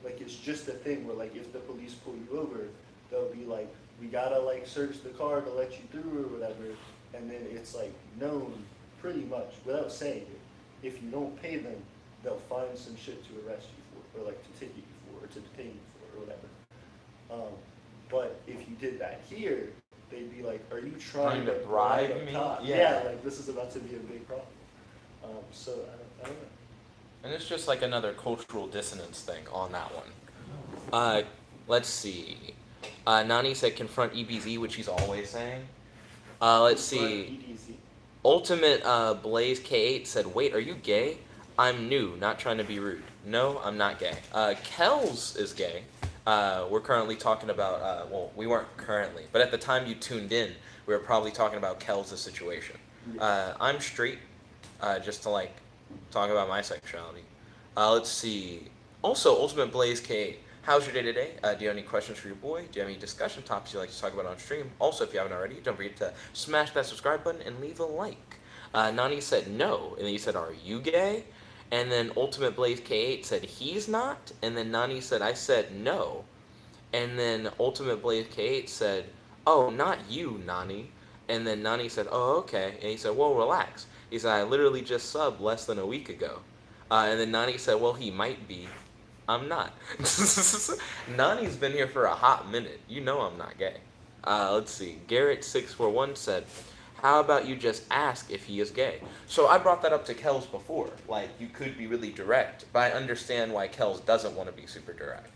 Like, it's just a thing where, like, if the police pull you over, they'll be like, we gotta, like, search the car to let you through or whatever, and then it's, like, known pretty much, without saying it, if you don't pay them, they'll find some shit to arrest you for, or, like, to ticket you for, or to detain you for, or whatever. But if you did that here, they'd be like, are you trying to bribe me? a cop? Yeah. Like, this is about to be a big problem. So, I don't know. And it's just like another cultural dissonance thing on that one. Let's see. Nani said confront EBZ, which he's always saying. Let's see. EDZ. Ultimate Blaze K8 said, wait, are you gay? I'm new, not trying to be rude. No, I'm not gay. Kells is gay. We're currently talking about, well, we weren't currently, but at the time you tuned in, we were probably talking about Kells' situation. I'm straight, just to like talk about my sexuality. Let's see. Also, Ultimate Blaze K8. How's your day today? Do you have any questions for your boy? Do you have any discussion topics you'd like to talk about on stream? Also, if you haven't already, don't forget to smash that subscribe button and leave a like. Nani said no, and then he said, are you gay? And then Ultimate Blaze K8 said he's not, and then Nani said, I said no. And then Ultimate Blaze K8 said, oh, not you, Nani. And then Nani said, oh, okay. And he said, well, relax. He said, I literally just subbed less than a week ago. And then Nani said, well, he might be. I'm not. Nani's been here for a hot minute. You know I'm not gay. Let's see. Garrett641 said, how about you just ask if he is gay? So I brought that up to Kells before. Like, you could be really direct, but I understand why Kells doesn't want to be super direct.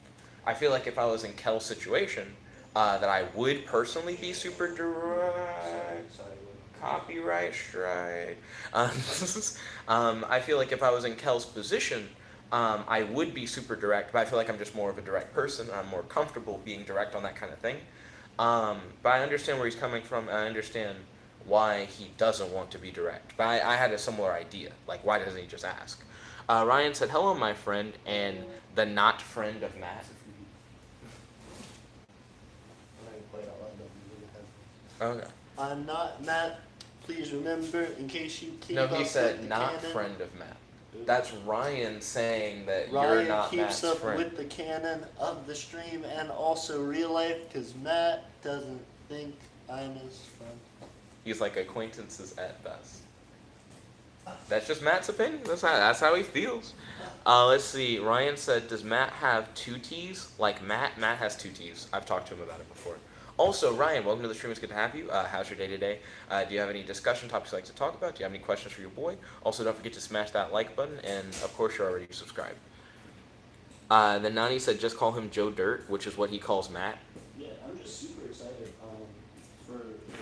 I feel like if I was in Kells' situation, that I would personally be super direct. Copyright strike. I feel like if I was in Kells' position, I would be super direct, but I feel like I'm just more of a direct person. I'm more comfortable being direct on that kind of thing. But I understand where he's coming from, and I understand why he doesn't want to be direct. But I had a similar idea. Like, why doesn't he just ask? Ryan said, hello, my friend, and the not friend of Matt. Okay. I'm not Matt. Please remember, in case you keep No, he said not friend of Matt. That's Ryan saying that you're not Matt's friend. Ryan keeps up with the canon of the stream and also real life because Matt doesn't think I'm his friend. He's like acquaintances at best. That's just Matt's opinion. That's how he feels. Let's see. Ryan said, does Matt have two T's? Like Matt? Matt has two T's. I've talked to him about it before. Also, Ryan, welcome to the stream. It's good to have you. How's your day today? Do you have any discussion topics you'd like to talk about? Do you have any questions for your boy? Also, don't forget to smash that like button, and of course, you're already subscribed. Then Nani said, just call him Joe Dirt, which is what he calls Matt. Yeah, I'm just super excited for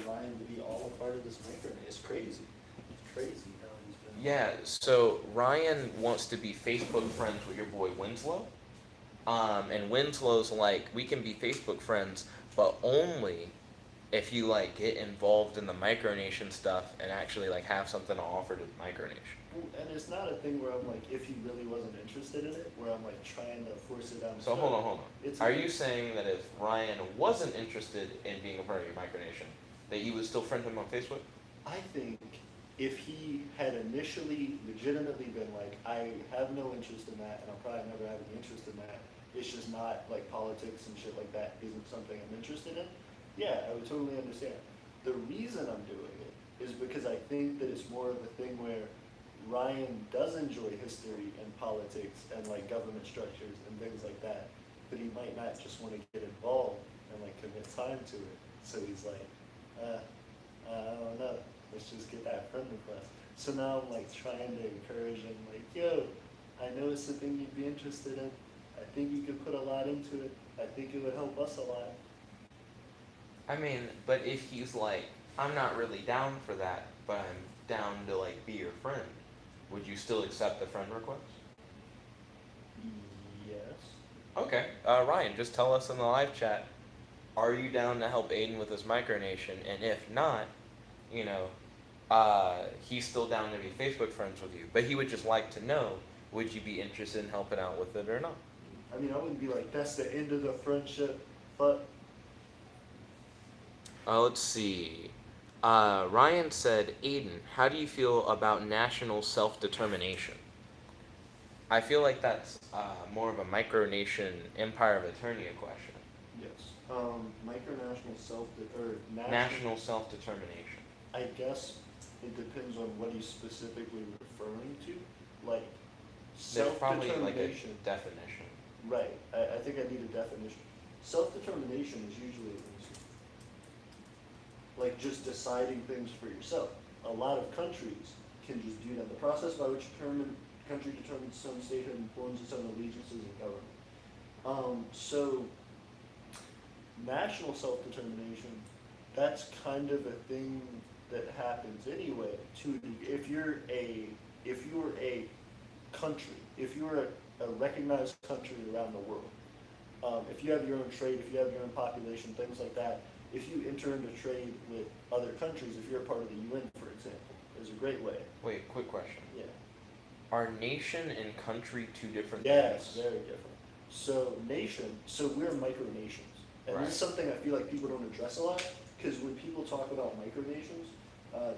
Ryan to be all a part of this micronet. It's crazy. It's crazy how he's been. Yeah, so Ryan wants to be Facebook friends with your boy Winslow. And Winslow's like, we can be Facebook friends, but only if you like get involved in the micronation stuff and actually like have something to offer to the micronation. And it's not a thing where I'm like, if he really wasn't interested in it, where I'm like trying to force it down. So hold on. Are you saying that if Ryan wasn't interested in being a part of your micronation, that you would still friend him on Facebook? I think if he had initially legitimately been like, I have no interest in that, and I'll probably never have any interest in that, it's just not like politics and shit like that isn't something I'm interested in, yeah, I would totally understand. The reason I'm doing it is because I think that it's more of a thing where Ryan does enjoy history and politics and like government structures and things like that, but he might not just want to get involved and like commit time to it. So he's like, I don't know, let's just get that friend request. So now I'm like trying to encourage him, like, yo, I know it's something you'd be interested in. I think you could put a lot into it. I think it would help us a lot. I mean, but if he's like, I'm not really down for that, but I'm down to like be your friend, would you still accept the friend request? Yes. Okay, Ryan, just tell us in the live chat, are you down to help Aidan with his micronation? And if not, you know, he's still down to be Facebook friends with you, but he would just like to know, would you be interested in helping out with it or not? I mean, I wouldn't be like, that's the end of the friendship, but... Let's see. Ryan said, Aidan, how do you feel about national self-determination? I feel like that's more of a micronation Empire of Eternia question. Yes. Micronational national self-determination. I guess it depends on what he's specifically referring to. Like, There's probably like a self-determination. definition. Right. I think I need a definition. Self-determination is usually like just deciding things for yourself. A lot of countries can just do that. The process by which country determines its own statehood and forms its own allegiances and government. So national self-determination, that's kind of a thing that happens anyway. If you're a country, if you're a recognized country around the world, if you have your own trade, if you have your own population, things like that, if you enter into trade with other countries, if you're a part of the UN, for example, is a great way. Wait, quick question. Yeah. Are nation and country two different Yes, things? very different. So we're micronations. And Right. this is something I feel like people don't address a lot, because when people talk about micronations,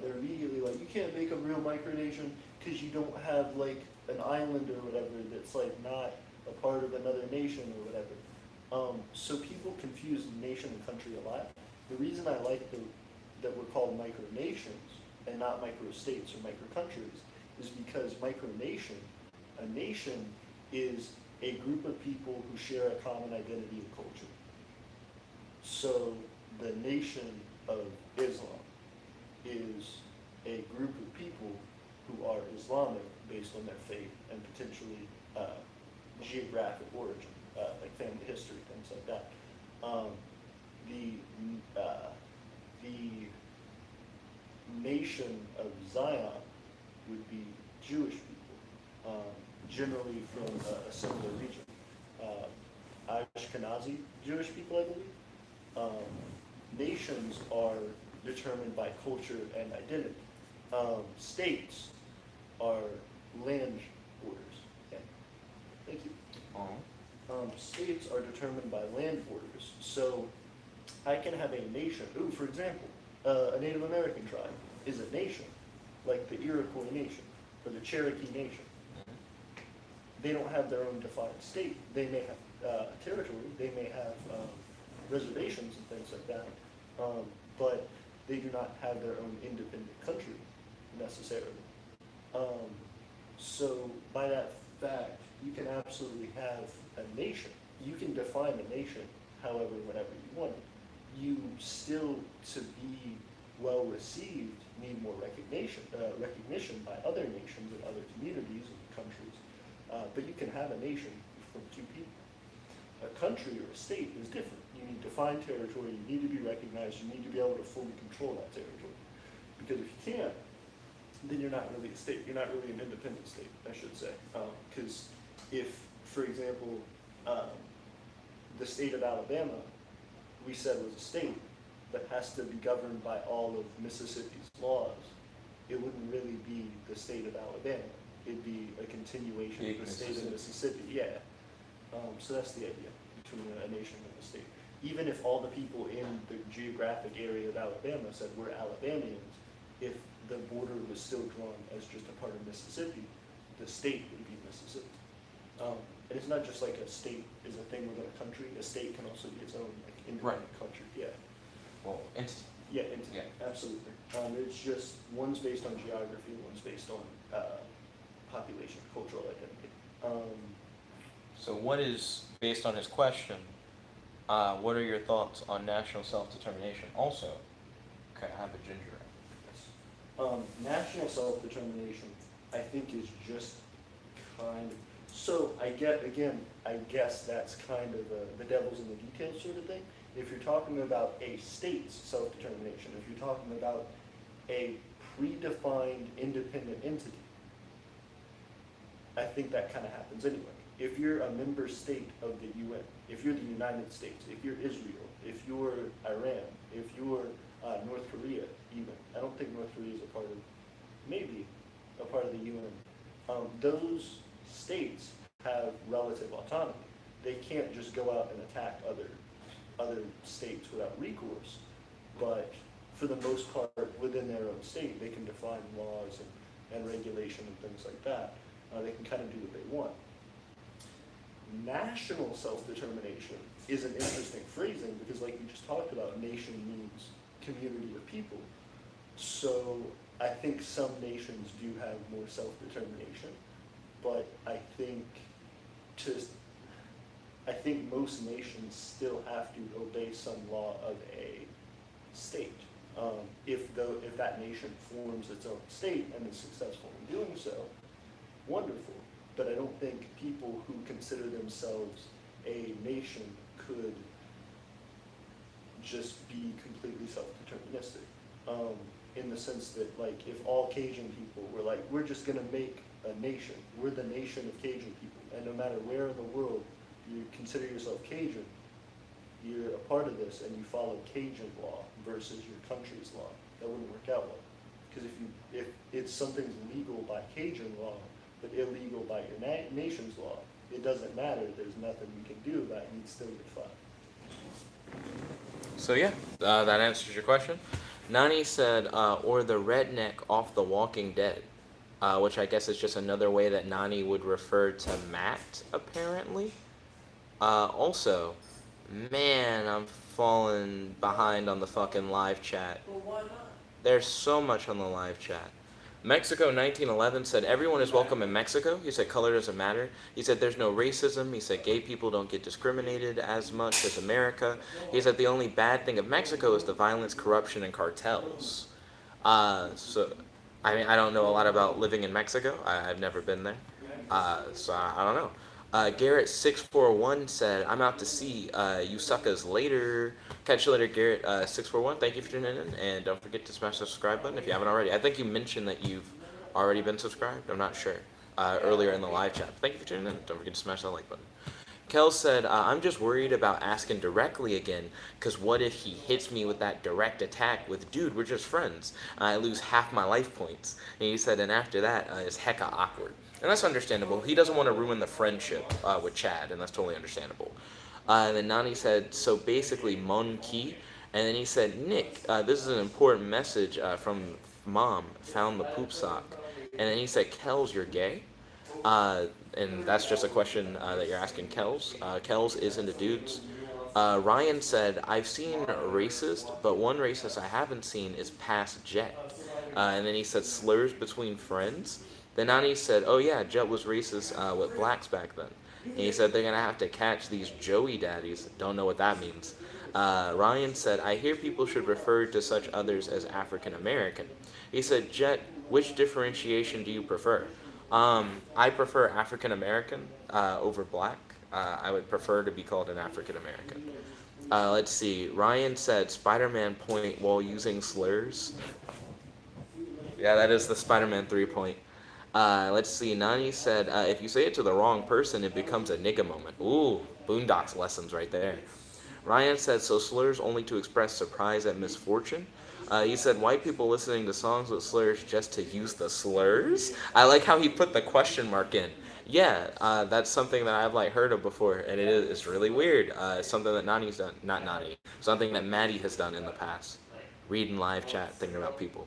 they're immediately like, you can't make a real micronation because you don't have like an island or whatever that's like not a part of another nation or whatever. So people confuse nation and country a lot. The reason I like that we're called micronations and not microstates or microcountries is because a nation is a group of people who share a common identity and culture. So the Nation of Islam is a group of people who are Islamic based on their faith and potentially geographic origin, like family history, things like that. The nation of Zion would be Jewish people, generally from a similar region. Ashkenazi Jewish people, I believe. Nations are determined by culture and identity. States are land borders. Okay. Thank you. States are determined by land borders. So I can have a nation. Ooh, for example, a Native American tribe is a nation, like the Iroquois Nation or the Cherokee Nation. They don't have their own defined state. They may have territory. They may have reservations and things like that, but they do not have their own independent country necessarily. So by that fact, you can absolutely have a nation. You can define a nation however, whenever you want it. You still, to be well received, need more recognition by other nations and other communities and countries. But you can have a nation from two people. A country or a state is different. You need defined territory, you need to be recognized, you need to be able to fully control that territory. Because if you can't, then you're not really a state. You're not really an independent state, I should say. Because if, for example, the state of Alabama, we said was a state that has to be governed by all of Mississippi's laws, it wouldn't really be the state of Alabama. It'd be a continuation of the state of Mississippi. Yeah. So that's the idea between a nation and a state. Even if all the people in the geographic area of Alabama said we're Alabamians, if the border was still drawn as just a part of Mississippi, the state would be Mississippi. And it's not just like a state is a thing within a country. A state can also be its own like independent country. Yeah. Well, entity. Yeah, entity. Yeah. Absolutely. It's just one's based on geography, one's based on population, cultural identity. So what is, based on his question, what are your thoughts on national self-determination? Also, okay, I have a ginger ale. National self-determination, I think, is just kind of, so I guess that's kind of the devil's in the details sort of thing. If you're talking about a state's self-determination, if you're talking about a predefined independent entity, I think that kind of happens anyway. If you're a member state of the UN, if you're the United States, if you're Israel, if you're Iran, if you're North Korea even, I don't think North Korea is a part of, maybe a part of the UN. Those states have relative autonomy. They can't just go out and attack other states without recourse, but for the most part, within their own state, they can define laws and regulation and things like that. They can kind of do what they want. National self-determination is an interesting phrasing because, like we just talked about, nation means community of people. So I think some nations do have more self-determination, but I think most nations still have to obey some law of a state. If that nation forms its own state and is successful in doing so, wonderful. But I don't think people who consider themselves a nation could just be completely self-deterministic. In the sense that, like, if all Cajun people were like, we're just gonna make a nation, we're the nation of Cajun people, and no matter where in the world you consider yourself Cajun, you're a part of this and you follow Cajun law versus your country's law. That wouldn't work out well. Because if it's something's legal by Cajun law, but illegal by your nation's law, it doesn't matter. There's nothing you can do about it. You'd still get fucked. So yeah, that answers your question. Nani said, or the redneck off The Walking Dead, which I guess is just another way that Nani would refer to Matt, apparently. Also, man, I'm falling behind on the fucking live chat. Well, why not? There's so much on the live chat. Mexico 1911 said, everyone is welcome in Mexico. He said, color doesn't matter. He said, there's no racism. He said, gay people don't get discriminated as much as America. He said, the only bad thing of Mexico is the violence, corruption, and cartels. So, I mean, I don't know a lot about living in Mexico. I've never been there. So I don't know. Garrett641 said, I'm out to see you suckers later. Catch you later, Garrett641. Thank you for tuning in. And don't forget to smash the subscribe button if you haven't already. I think you mentioned that you've already been subscribed. I'm not sure. Earlier in the live chat. Thank you for tuning in. Don't forget to smash that like button. Kel said, I'm just worried about asking directly again, because what if he hits me with that direct attack with, dude, we're just friends. I lose half my life points. And he said, and after that, it's hecka awkward. And that's understandable. He doesn't want to ruin the friendship with Chad, and that's totally understandable. And then Nani said, so basically, Mon Ki. And then he said, Nick, this is an important message from Mom, found the poop sock. And then he said, Kels, you're gay? And that's just a question that you're asking Kels. Kels is into dudes. Ryan said, I've seen racist, but one racist I haven't seen is past Jet. And then he said, slurs between friends. Then Nani said, oh yeah, Jet was racist with blacks back then. And he said, they're going to have to catch these Joey daddies. Don't know what that means. Ryan said, I hear people should refer to such others as African American. He said, Jet, which differentiation do you prefer? I prefer African American over black. I would prefer to be called an African American. Let's see. Ryan said Spider-Man point while using slurs. Yeah, that is the Spider-Man 3 point. Let's see. Nani said, if you say it to the wrong person, it becomes a nigga moment. Ooh, Boondocks lessons right there. Ryan said, so slurs only to express surprise at misfortune? He said, white people listening to songs with slurs just to use the slurs? I like how he put the question mark in. Yeah, that's something that I've heard of before, and it's really weird. It's something that Nani's done, not Nani, something that Maddie has done in the past. Reading live chat, thinking about people.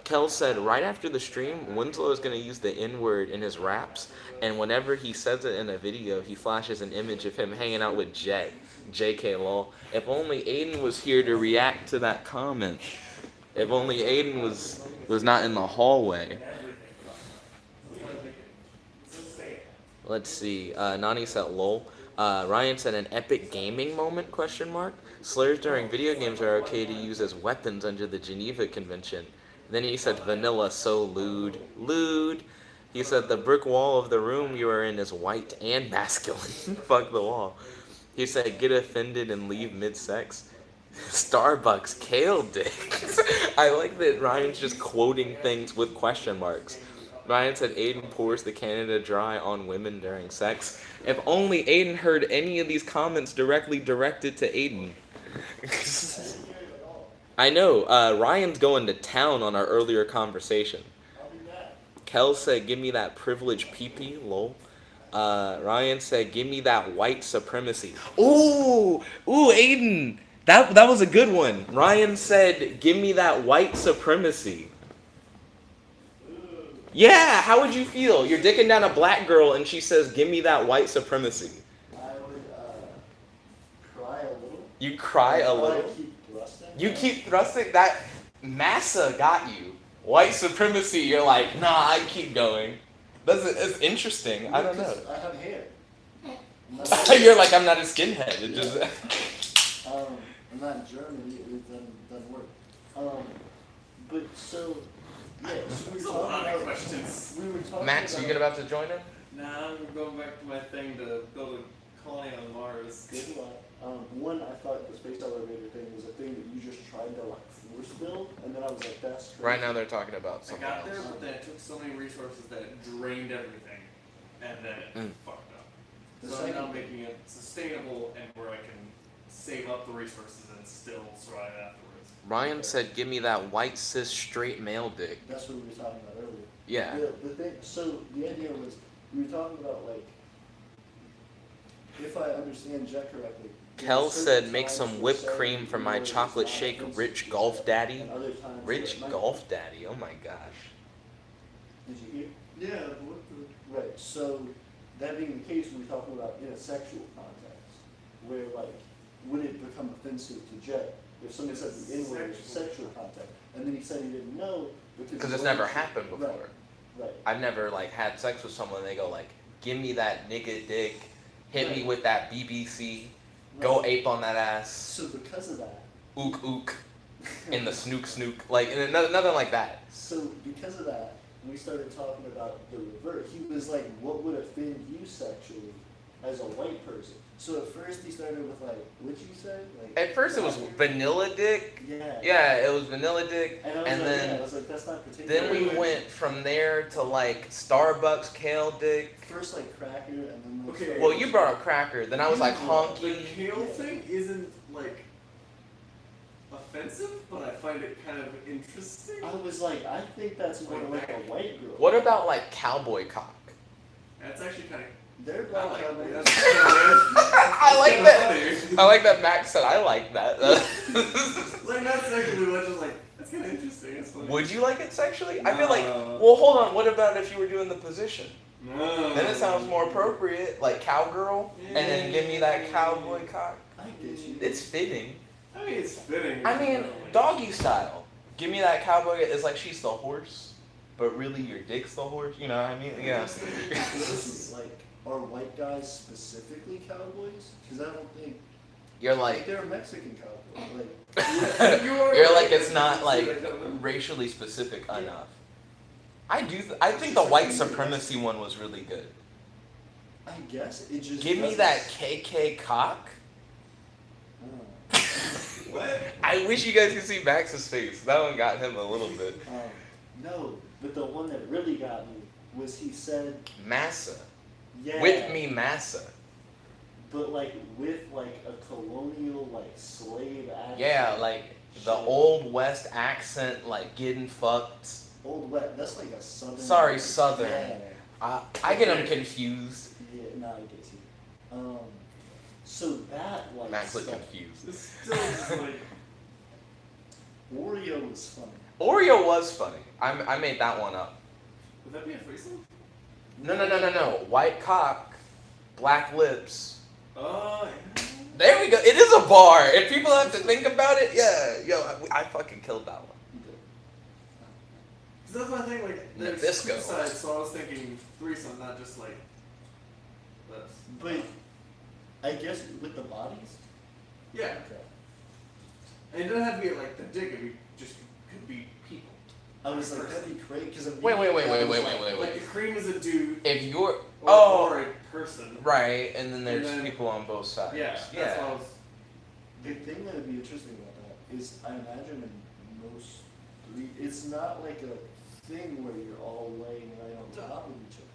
Kel said, right after the stream, Winslow is going to use the N-word in his raps, and whenever he says it in a video, he flashes an image of him hanging out with Jet. JK lol. If only Aidan was here to react to that comment. If only Aidan was not in the hallway. Let's see. Nani said lol. Ryan said an epic gaming moment, question mark. Slurs during video games are okay to use as weapons under the Geneva Convention. Then he said vanilla so lewd. Lewd. He said the brick wall of the room you are in is white and masculine. Fuck the wall. He said get offended and leave mid-sex. Starbucks kale dicks. I like that Ryan's just quoting things with question marks. Ryan said Aidan pours the Canada Dry on women during sex. If only Aidan heard any of these comments directly directed to Aidan. I know, Ryan's going to town on our earlier conversation. Kel said, give me that privilege pee-pee, lol. Ryan said, give me that white supremacy. Ooh, Aidan. That was a good one. Ryan said, give me that white supremacy. Yeah, how would you feel? You're dicking down a black girl and she says, give me that white supremacy. I would cry a little. You cry a little? Keep thrusting. You keep thrusting? That massa got you. White supremacy, you're like, nah, I keep going. It's interesting. I don't know. I have hair. You're like, I'm not a skinhead. It just... I'm not German. It doesn't work. But so, yeah. So we were talking about questions. We were talking Max, about... you about to join in? Nah, I'm going back to my thing to build a colony on Mars. Good luck. One, I thought the space elevator thing was a thing that you just tried to like force build, and then I was like, that's crazy. Right now they're talking about I something got else. there, but then it took so many resources that it drained everything, and then it fucked up. The So I'm second now making it sustainable and where I can save up the resources and still survive afterwards. Ryan said, "Give me that white cis straight male dick." That's what we were talking about earlier. Yeah. The thing, so the idea was, we were talking about like, if I understand Jet correctly. Kel certain said, "Make times some we're whipped saying cream from my more is chocolate not shake, offensive rich to golf Jet, daddy." and other times Rich it might- golf daddy. Oh my gosh. Did you hear? Yeah, what the... Right, so that being the case, we're talking about in a sexual context, where like, would it become offensive to Jet if someone said the N-word in sexual context? And then he said he didn't know Because it's never happened before. Right. I've never like had sex with someone and they go like, "Give me that nigga dick, hit me with that BBC, go ape on that ass, So because of that, ook ook, in the snook snook," like and nothing like that. so because of that, we started talking about the revert. He was like, what would offend you sexually as a white person? So at first he started with like, what'd you say? Like, At first it was vanilla dick. Yeah. Yeah, it was vanilla dick, And I was and like, then yeah, I was like, that's not particular. then we went from there to like Starbucks kale dick. First like cracker, and then like, Okay. Well, you brought up cracker, then I was like The honky. kale thing isn't like offensive, but I find it kind of interesting. I was like, I think that's more like a white girl. What about like cowboy cock? That's actually kind of. They're I black like cowboys. that's kinda I like kinda that. funny. I like that Max said I like that. Like not sexually, but just like that's kind of interesting. It's funny. Would you like it sexually? I feel like, No. well, hold on. What about if you were doing the position? No. Then it sounds more appropriate, like cowgirl, and then give me that cowboy cock. I get you. It's fitting. I mean, it's fitting. I mean, doggy style. Give me that cowboy. It's like she's the horse, but really your dick's the horse. You know what I mean? Yeah. Listen, like, are white guys specifically cowboys? Because I don't think You're like, they're Mexican cowboys. Like, you're like it's not like racially specific enough. I do. I think the white supremacy one was really good. I guess it just Give me doesn't that KK cock. Oh. What? I wish you guys could see Max's face. That one got him a little bit. No, but the one that really got me was he said, Massa. yeah, Whip me massa. but like with like a colonial like slave accent. Yeah, like the old West accent, like getting fucked. Old West. That's like a southern. Sorry, southern. Yeah, I get them confused. yeah, no, I get you. So that like Max looked stuff. confused. It's still just like. Oreo was funny. Oreo was funny. I made that one up. Would that be a threesome? No. White cock, black lips. Oh. There we go. It is a bar. If people have to think about it, yeah. Yo, I fucking killed that one. Cause that's my thing. Like, there's Nabisco. two sides, so I was thinking threesome, not just like this. But I guess with the bodies. Yeah. Okay. And it doesn't have to be like the dick. It could be people. I was like, that'd be great because Wait. Like the cream is a dude. If you're Or a person. right, and then there's And then- people on both sides. Yeah. That's what I was. The thing that would be interesting about that is, I imagine in most, it's not like a thing where you're all laying right on top of each other.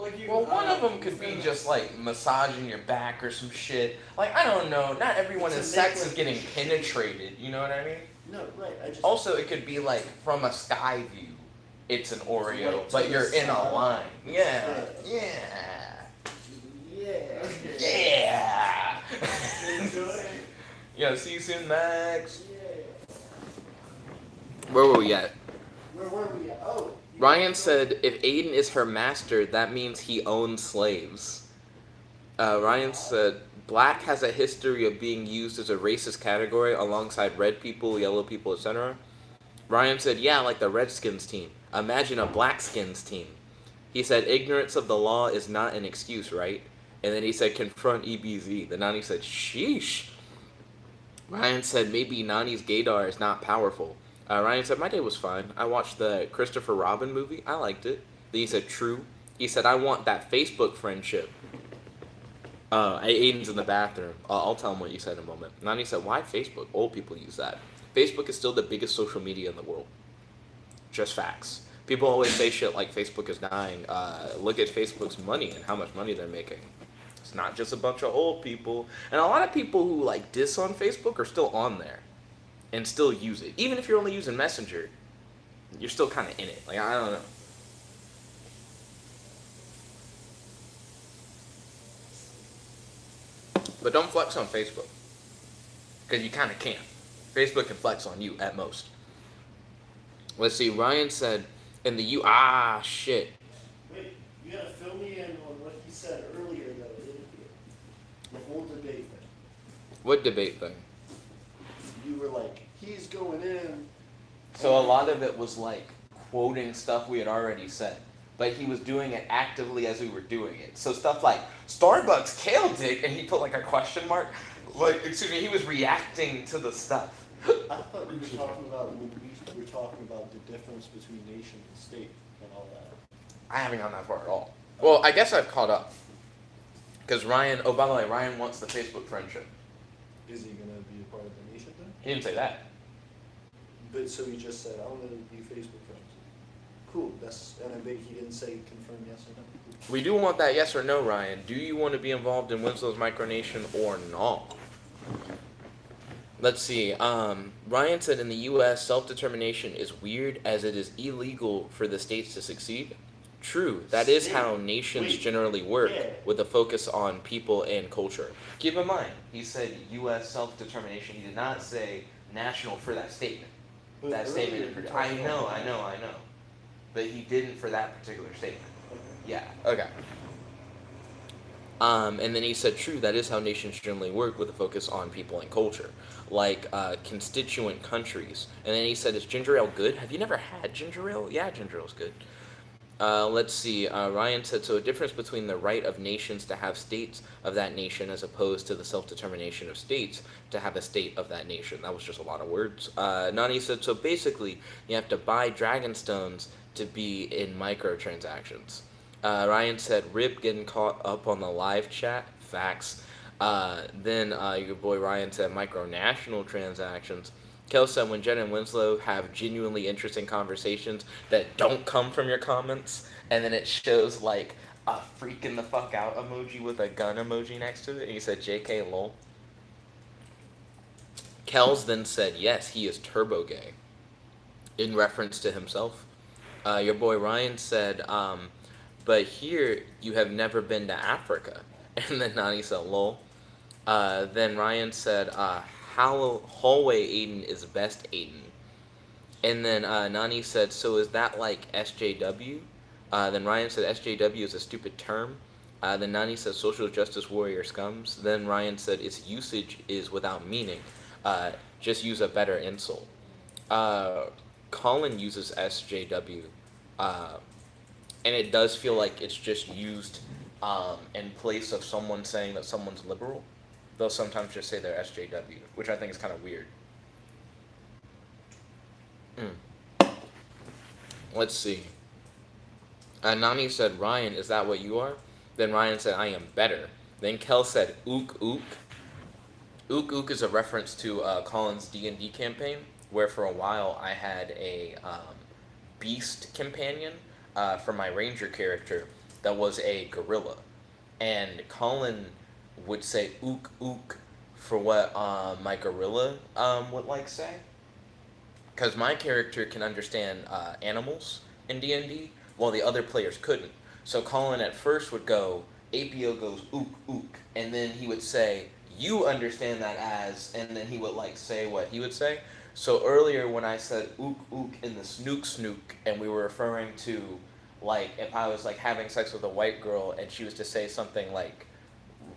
Like you, Well, one of them could be just like massaging your back or some shit. Like I don't know. Not everyone in To sex make, is like, getting penetrated. You know what I mean? No, right. I just Also, it could be like from a sky view. It's an Oreo, Like, but to you're the in a side. line. Yeah. Yeah. Yeah. Yeah. Yeah. Enjoy. Yeah. See you soon, Max. Yeah. Where were we at? Where were we at? Oh. Ryan said, if Aidan is her master, that means he owns slaves. Ryan said, black has a history of being used as a racist category alongside red people, yellow people, etc. Ryan said, yeah, like the Redskins team. Imagine a Blackskins team. He said, ignorance of the law is not an excuse, right? And then he said, confront EBZ. Then Nani said, sheesh. Ryan said, maybe Nani's gaydar is not powerful. Ryan said, my day was fine. I watched the Christopher Robin movie. I liked it. He said, true. He said, I want that Facebook friendship. Aiden's in the bathroom. I'll tell him what you said in a moment. Nani said, why Facebook? Old people use that. Facebook is still the biggest social media in the world. Just facts. People always say shit like Facebook is dying. Look at Facebook's money and how much money they're making. It's not just a bunch of old people. And a lot of people who like diss on Facebook are still on there and still use it. Even if you're only using Messenger, you're still kind of in it. Like, I don't know. But don't flex on Facebook. Because you kind of can't. Facebook can flex on you at most. Let's see. Ryan said in the shit. Wait, you gotta fill me in on what he said earlier that I didn't hear. The whole debate thing. What debate thing? You were like, he's going in. So a lot of it was like quoting stuff we had already said. But he was doing it actively as we were doing it. So stuff like, Starbucks kale dick, and he put like a question mark. Like, excuse me, he was reacting to the stuff. I thought we were talking about when we were talking about the difference between nation and state and all that. I haven't gone that far at all. Well, I guess I've caught up. Because Ryan, oh, by the way, Ryan wants the Facebook friendship. Is he gonna be a part of the nation then? He didn't say that. But so he just said, I'm gonna be Facebook friends. Cool, and I bet he didn't say confirm yes or no. We do want that yes or no, Ryan. Do you want to be involved in Winslow's micronation or not? Let's see. Ryan said in the U.S., self-determination is weird as it is illegal for the states to succeed. True. That is how nations generally work, with a focus on people and culture. Keep in mind, he said U.S. self-determination. He did not say national for that statement. But That statement. I know. But he didn't for that particular statement. Yeah. Okay. And then he said, true, that is how nations generally work, with a focus on people and culture, like constituent countries. And then he said, is ginger ale good? Have you never had ginger ale? Yeah, ginger ale's good. Let's see. Ryan said, so a difference between the right of nations to have states of that nation as opposed to the self-determination of states to have a state of that nation. That was just a lot of words. Nani said, so basically, you have to buy dragon stones to be in microtransactions. Ryan said, Rip getting caught up on the live chat. Facts. Then your boy Ryan said, micronational transactions. Kel said, when Jen and Winslow have genuinely interesting conversations that don't come from your comments, and then it shows like a freaking the fuck out emoji with a gun emoji next to it, and he said, JK lol. Kels then said, yes, he is turbo gay, in reference to himself. Your boy Ryan said, but here you have never been to Africa. And then Nani said, lol. Then Ryan said, hallway Aiden is best Aiden. And then Nani said, so is that like SJW? Then Ryan said, SJW is a stupid term. Then Nani said, social justice warrior scums. Then Ryan said, its usage is without meaning. Just use a better insult. Colin uses SJW. And it does feel like it's just used in place of someone saying that someone's liberal. They'll sometimes just say they're SJW, which I think is kind of weird. Let's see. Nani said, Ryan, is that what you are? Then Ryan said, I am better. Then Kel said, ook ook. Ook ook is a reference to Colin's D&D campaign, where for a while I had a beast companion for my ranger character that was a gorilla. And Colin would say ook ook for what my gorilla would like say. Because my character can understand animals in D&D, while the other players couldn't. So Colin at first would go, APO goes ook ook, and then he would say, you understand that as, and then he would like say what he would say. So earlier when I said ook ook in the snook snook, and we were referring to like if I was like having sex with a white girl and she was to say something like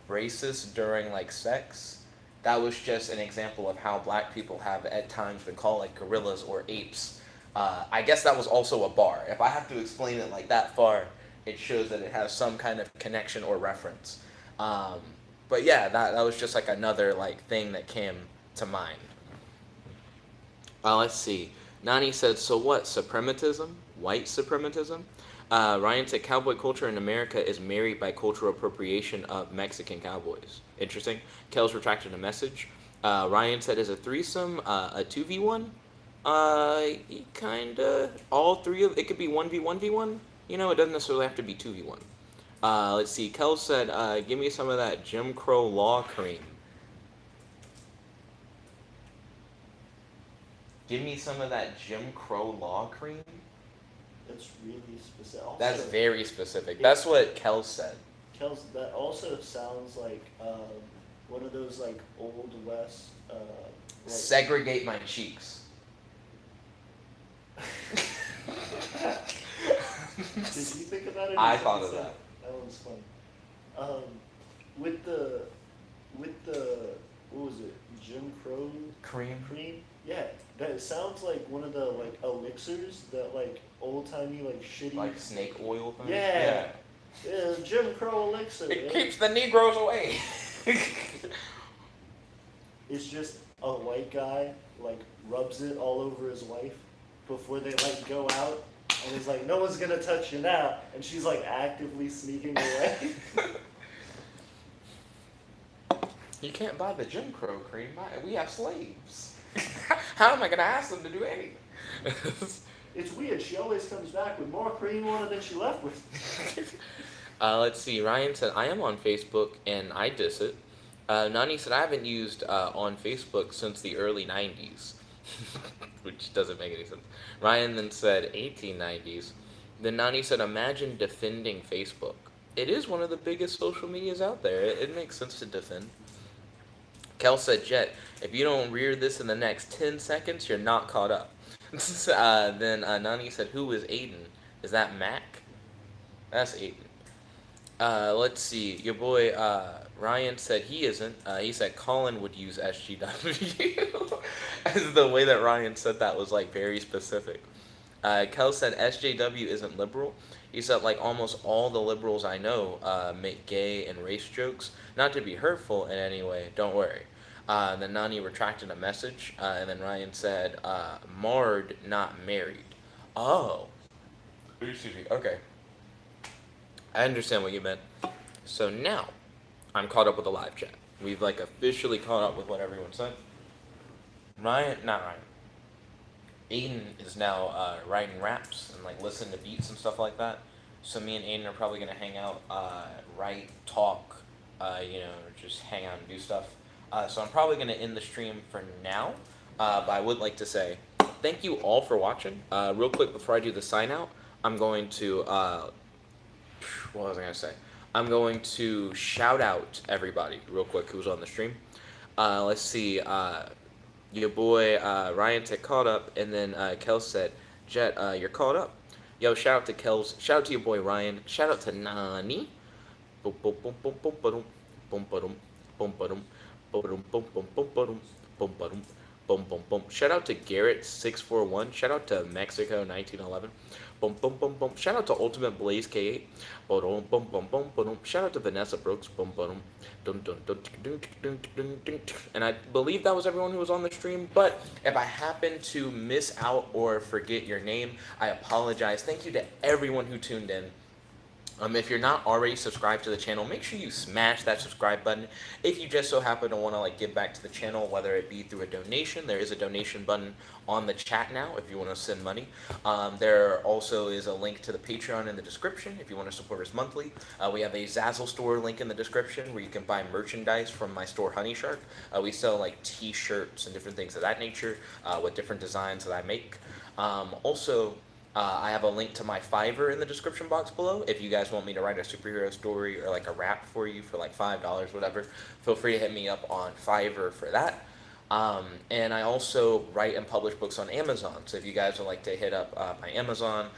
racist during like sex, that was just an example of how black people have at times been called like gorillas or apes. I guess that was also a bar. If I have to explain it like that far, it shows that it has some kind of connection or reference. But yeah, that was just like another like thing that came to mind. Let's see. Nani said, so what, suprematism? white suprematism. Ryan said cowboy culture in America is married by cultural appropriation of Mexican cowboys. Interesting. Kels retracted a message. Ryan said, is a threesome a 2v1? Kinda. All three of it could be 1v1v1. You know, it doesn't necessarily have to be 2v1. Let's see. Kels said, give me some of that Jim Crow law cream. Give me some of that Jim Crow law cream? That's really specific. Also, That's very specific. That's what Kels said. Kels, that also sounds like one of those like old west. Like, Segregate my cheeks. did you think about it? I thought of that. That one's funny. With the what was it? Jim Crow Cream. cream? Yeah, that sounds like one of the like elixirs that like old timey like shitty. Like snake oil thing? Yeah. Yeah, Jim Crow elixir. It yeah. keeps the Negroes away. It's just a white guy like rubs it all over his wife before they like go out, and he's like, "No one's gonna touch you now," and she's like actively sneaking away. You can't buy the Jim Crow cream. We have slaves. How am I gonna ask them to do anything? It's weird. She always comes back with more cream on it than she left with. Let's see. Ryan said, I am on Facebook and I diss it. Nani said, I haven't used on Facebook since the early 90s. Which doesn't make any sense. Ryan then said 1890s. Then Nani said, imagine defending Facebook. It is one of the biggest social medias out there. It makes sense to defend. Kel said, Jet, if you don't rear this in the next 10 seconds, you're not caught up. Then Nani said, who is Aidan? Is that Mac? That's Aidan. Let's see. Your boy Ryan said he isn't. He said Colin would use SGW. As the way that Ryan said that was like very specific. Kel said SJW isn't liberal. He said like almost all the liberals I know make gay and race jokes. Not to be hurtful in any way, don't worry. Then Nani retracted a message, and then Ryan said, marred, not married. Oh. Excuse me, okay. I understand what you meant. So now, I'm caught up with the live chat. We've like officially caught up with what everyone said. Not Ryan. Aidan is now writing raps and like listening to beats and stuff like that. So me and Aidan are probably gonna hang out, write, talk, just hang out and do stuff. So I'm probably gonna end the stream for now. But I would like to say thank you all for watching. Real quick before I do the sign out, I'm going to what was I gonna say? I'm going to shout out everybody real quick who's on the stream. Let's see. Your boy Ryan said caught up, and then Kel said, Jet, you're caught up. Yo, shout out to Kels. Shout out to your boy Ryan. Shout out to Nani. Boom boom boom boom boom boom boom boom boom boom boom boom boom boom boom boom boom boom boom boom. Shout out to Garrett641. Shout out to Mexico1911. Boom boom boom boom. Shout out to Ultimate Blaze K8. Boom boom boom boom boom. Shout out to Vanessa Brooks. Boom boom. Dun, dun, dun, dun, dun, dun, dun. And I believe that was everyone who was on the stream. But if I happen to miss out or forget your name, I apologize. Thank you to everyone who tuned in. If you're not already subscribed to the channel, make sure you smash that subscribe button. If you just so happen to want to like give back to the channel, whether it be through a donation, there is a donation button on the chat now if you want to send money. There also is a link to the Patreon in the description if you want to support us monthly. We have a Zazzle store link in the description where you can buy merchandise from my store Honey Shark. We sell like t-shirts and different things of that nature with different designs that I make. I have a link to my Fiverr in the description box below. If you guys want me to write a superhero story or like a rap for you for like $5, whatever, feel free to hit me up on Fiverr for that. And I also write and publish books on Amazon. So if you guys would like to hit up my Amazon,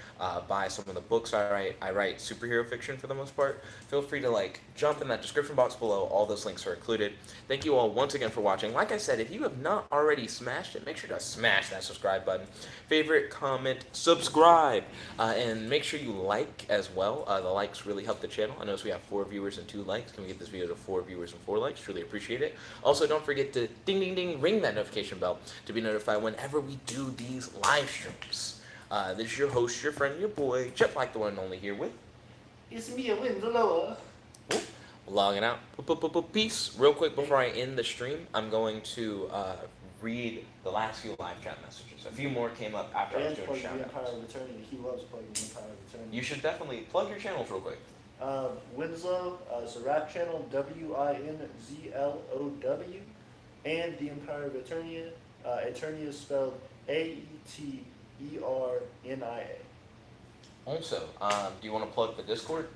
buy some of the books I write superhero fiction for the most part. Feel free to like jump in that description box below. All those links are included. Thank you all once again for watching. Like I said, if you have not already smashed it, make sure to smash that subscribe button. Favorite, comment, subscribe, and make sure you like as well. The likes really help the channel. I notice we have 4 viewers and 2 likes. Can we get this video to 4 viewers and 4 likes? Truly appreciate it. Also, don't forget to ding ding ding ring that notification bell to be notified whenever we do these live streams. This is your host, your friend, your boy, Jet Black, the one and only here with. It's me, a Winslow. Logging out. Peace. Real quick before I end the stream, I'm going to read the last few live chat messages. A few more came up after I was doing plug shout the outs. Empire of Eternity. He loves plugging the Empire of Eternity. You should definitely plug your channels real quick. Winslow, it's a rap channel, WINZLOW, and the Empire of Eternia. Eternia is spelled AETERNIA. Also, do you want to plug the Discord?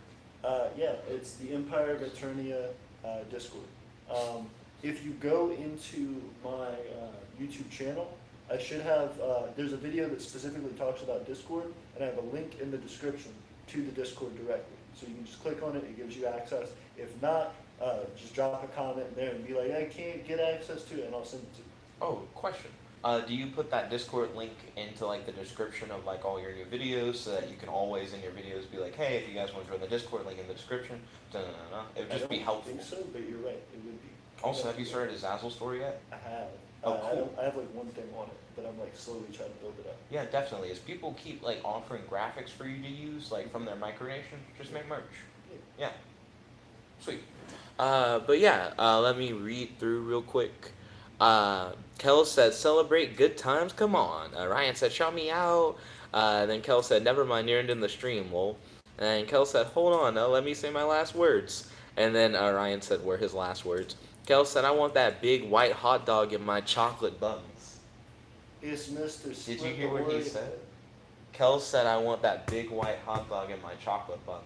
Yeah, it's the Empire of Eternia Discord. If you go into my YouTube channel, I should have, there's a video that specifically talks about Discord, and I have a link in the description to the Discord directly. So you can just click on it, it gives you access. If not, just drop a comment in there and be like, I can't get access to it, and I'll send it to you. Oh, question. Do you put that Discord link into like the description of like all your new videos so that you can always in your videos be like, hey, if you guys want to join the Discord, link in the description. It would just be helpful. I don't think so, but you're right, it would be. Also, have you started a Zazzle store yet? I have. Oh, cool. I have like one thing on it, but I'm like slowly trying to build it up. Yeah, definitely. As people keep like offering graphics for you to use, like from their micronation, just make merch. Yeah. Sweet. But yeah, let me read through real quick. Kel said, celebrate good times, come on. Ryan said, shout me out. Then Kel said, never mind, you're ending the stream, lol. And Kel said, hold on, let me say my last words. And then Ryan said, were his last words. Kel said, I want that big white hot dog in my chocolate buns. It's Mr. Did you hear what he said? Kel said, I want that big white hot dog in my chocolate buns.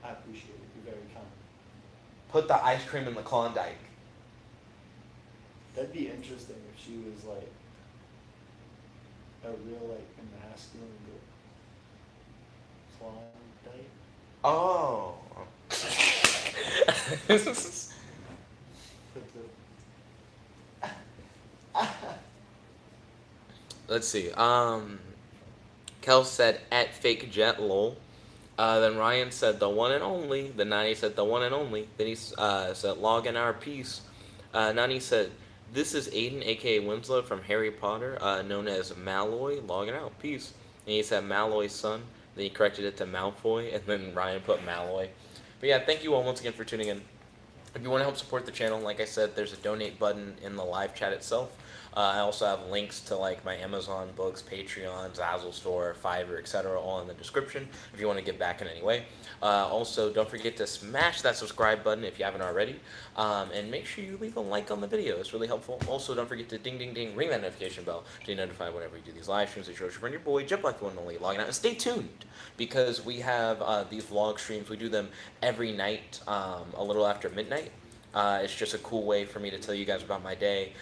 I appreciate it. You're very kind. Put the ice cream in the Klondike. That'd be interesting if she was like a real like masculine Klondike. Oh. Let's see. Kel said at fake jet lol. Then Ryan said the one and only. Then Nani said the one and only. Then he said log in our piece. Nani said this is Aidan, aka Winslow from Harry Potter, known as Malloy. Logging out, peace. And he said Malloy's son. Then he corrected it to Malfoy, and then Ryan put Malloy. But yeah, thank you all once again for tuning in. If you want to help support the channel, like I said, there's a donate button in the live chat itself. I also have links to like my Amazon books, Patreon, Zazzle store, Fiverr, etc. all in the description if you want to give back in any way. Also, don't forget to smash that subscribe button if you haven't already. And make sure you leave a like on the video. It's really helpful. Also, don't forget to ding, ding, ding, ring that notification bell to be notified whenever we do these live streams. It's your friend, your boy, Jet Black, the one and only, logging out. And stay tuned because we have these vlog streams. We do them every night a little after midnight. It's just a cool way for me to tell you guys about my day,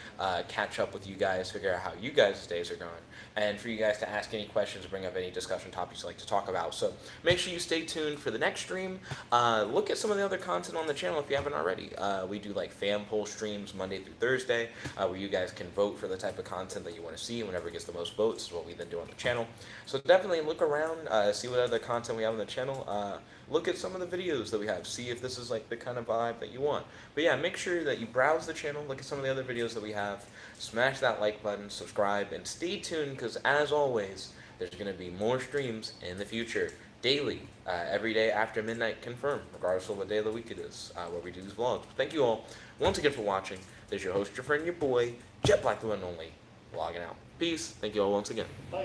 catch up with you guys, figure out how you guys' days are going, and for you guys to ask any questions, bring up any discussion topics you like to talk about. So make sure you stay tuned for the next stream. Look at some of the other content on the channel if you haven't already. We do like fan poll streams Monday through Thursday, where you guys can vote for the type of content that you want to see. Whenever it gets the most votes is what we then do on the channel. So definitely look around, see what other content we have on the channel. Look at some of the videos that we have. See if this is like the kind of vibe that you want. But yeah, make sure that you browse the channel, look at some of the other videos that we have, smash that like button, subscribe, and stay tuned because as always, there's going to be more streams in the future, daily, every day after midnight confirmed, regardless of what day of the week it is, where we do these vlogs. Thank you all once again for watching. There's your host, your friend, your boy, Jet Black, the one and only, logging out. Peace. Thank you all once again. Bye.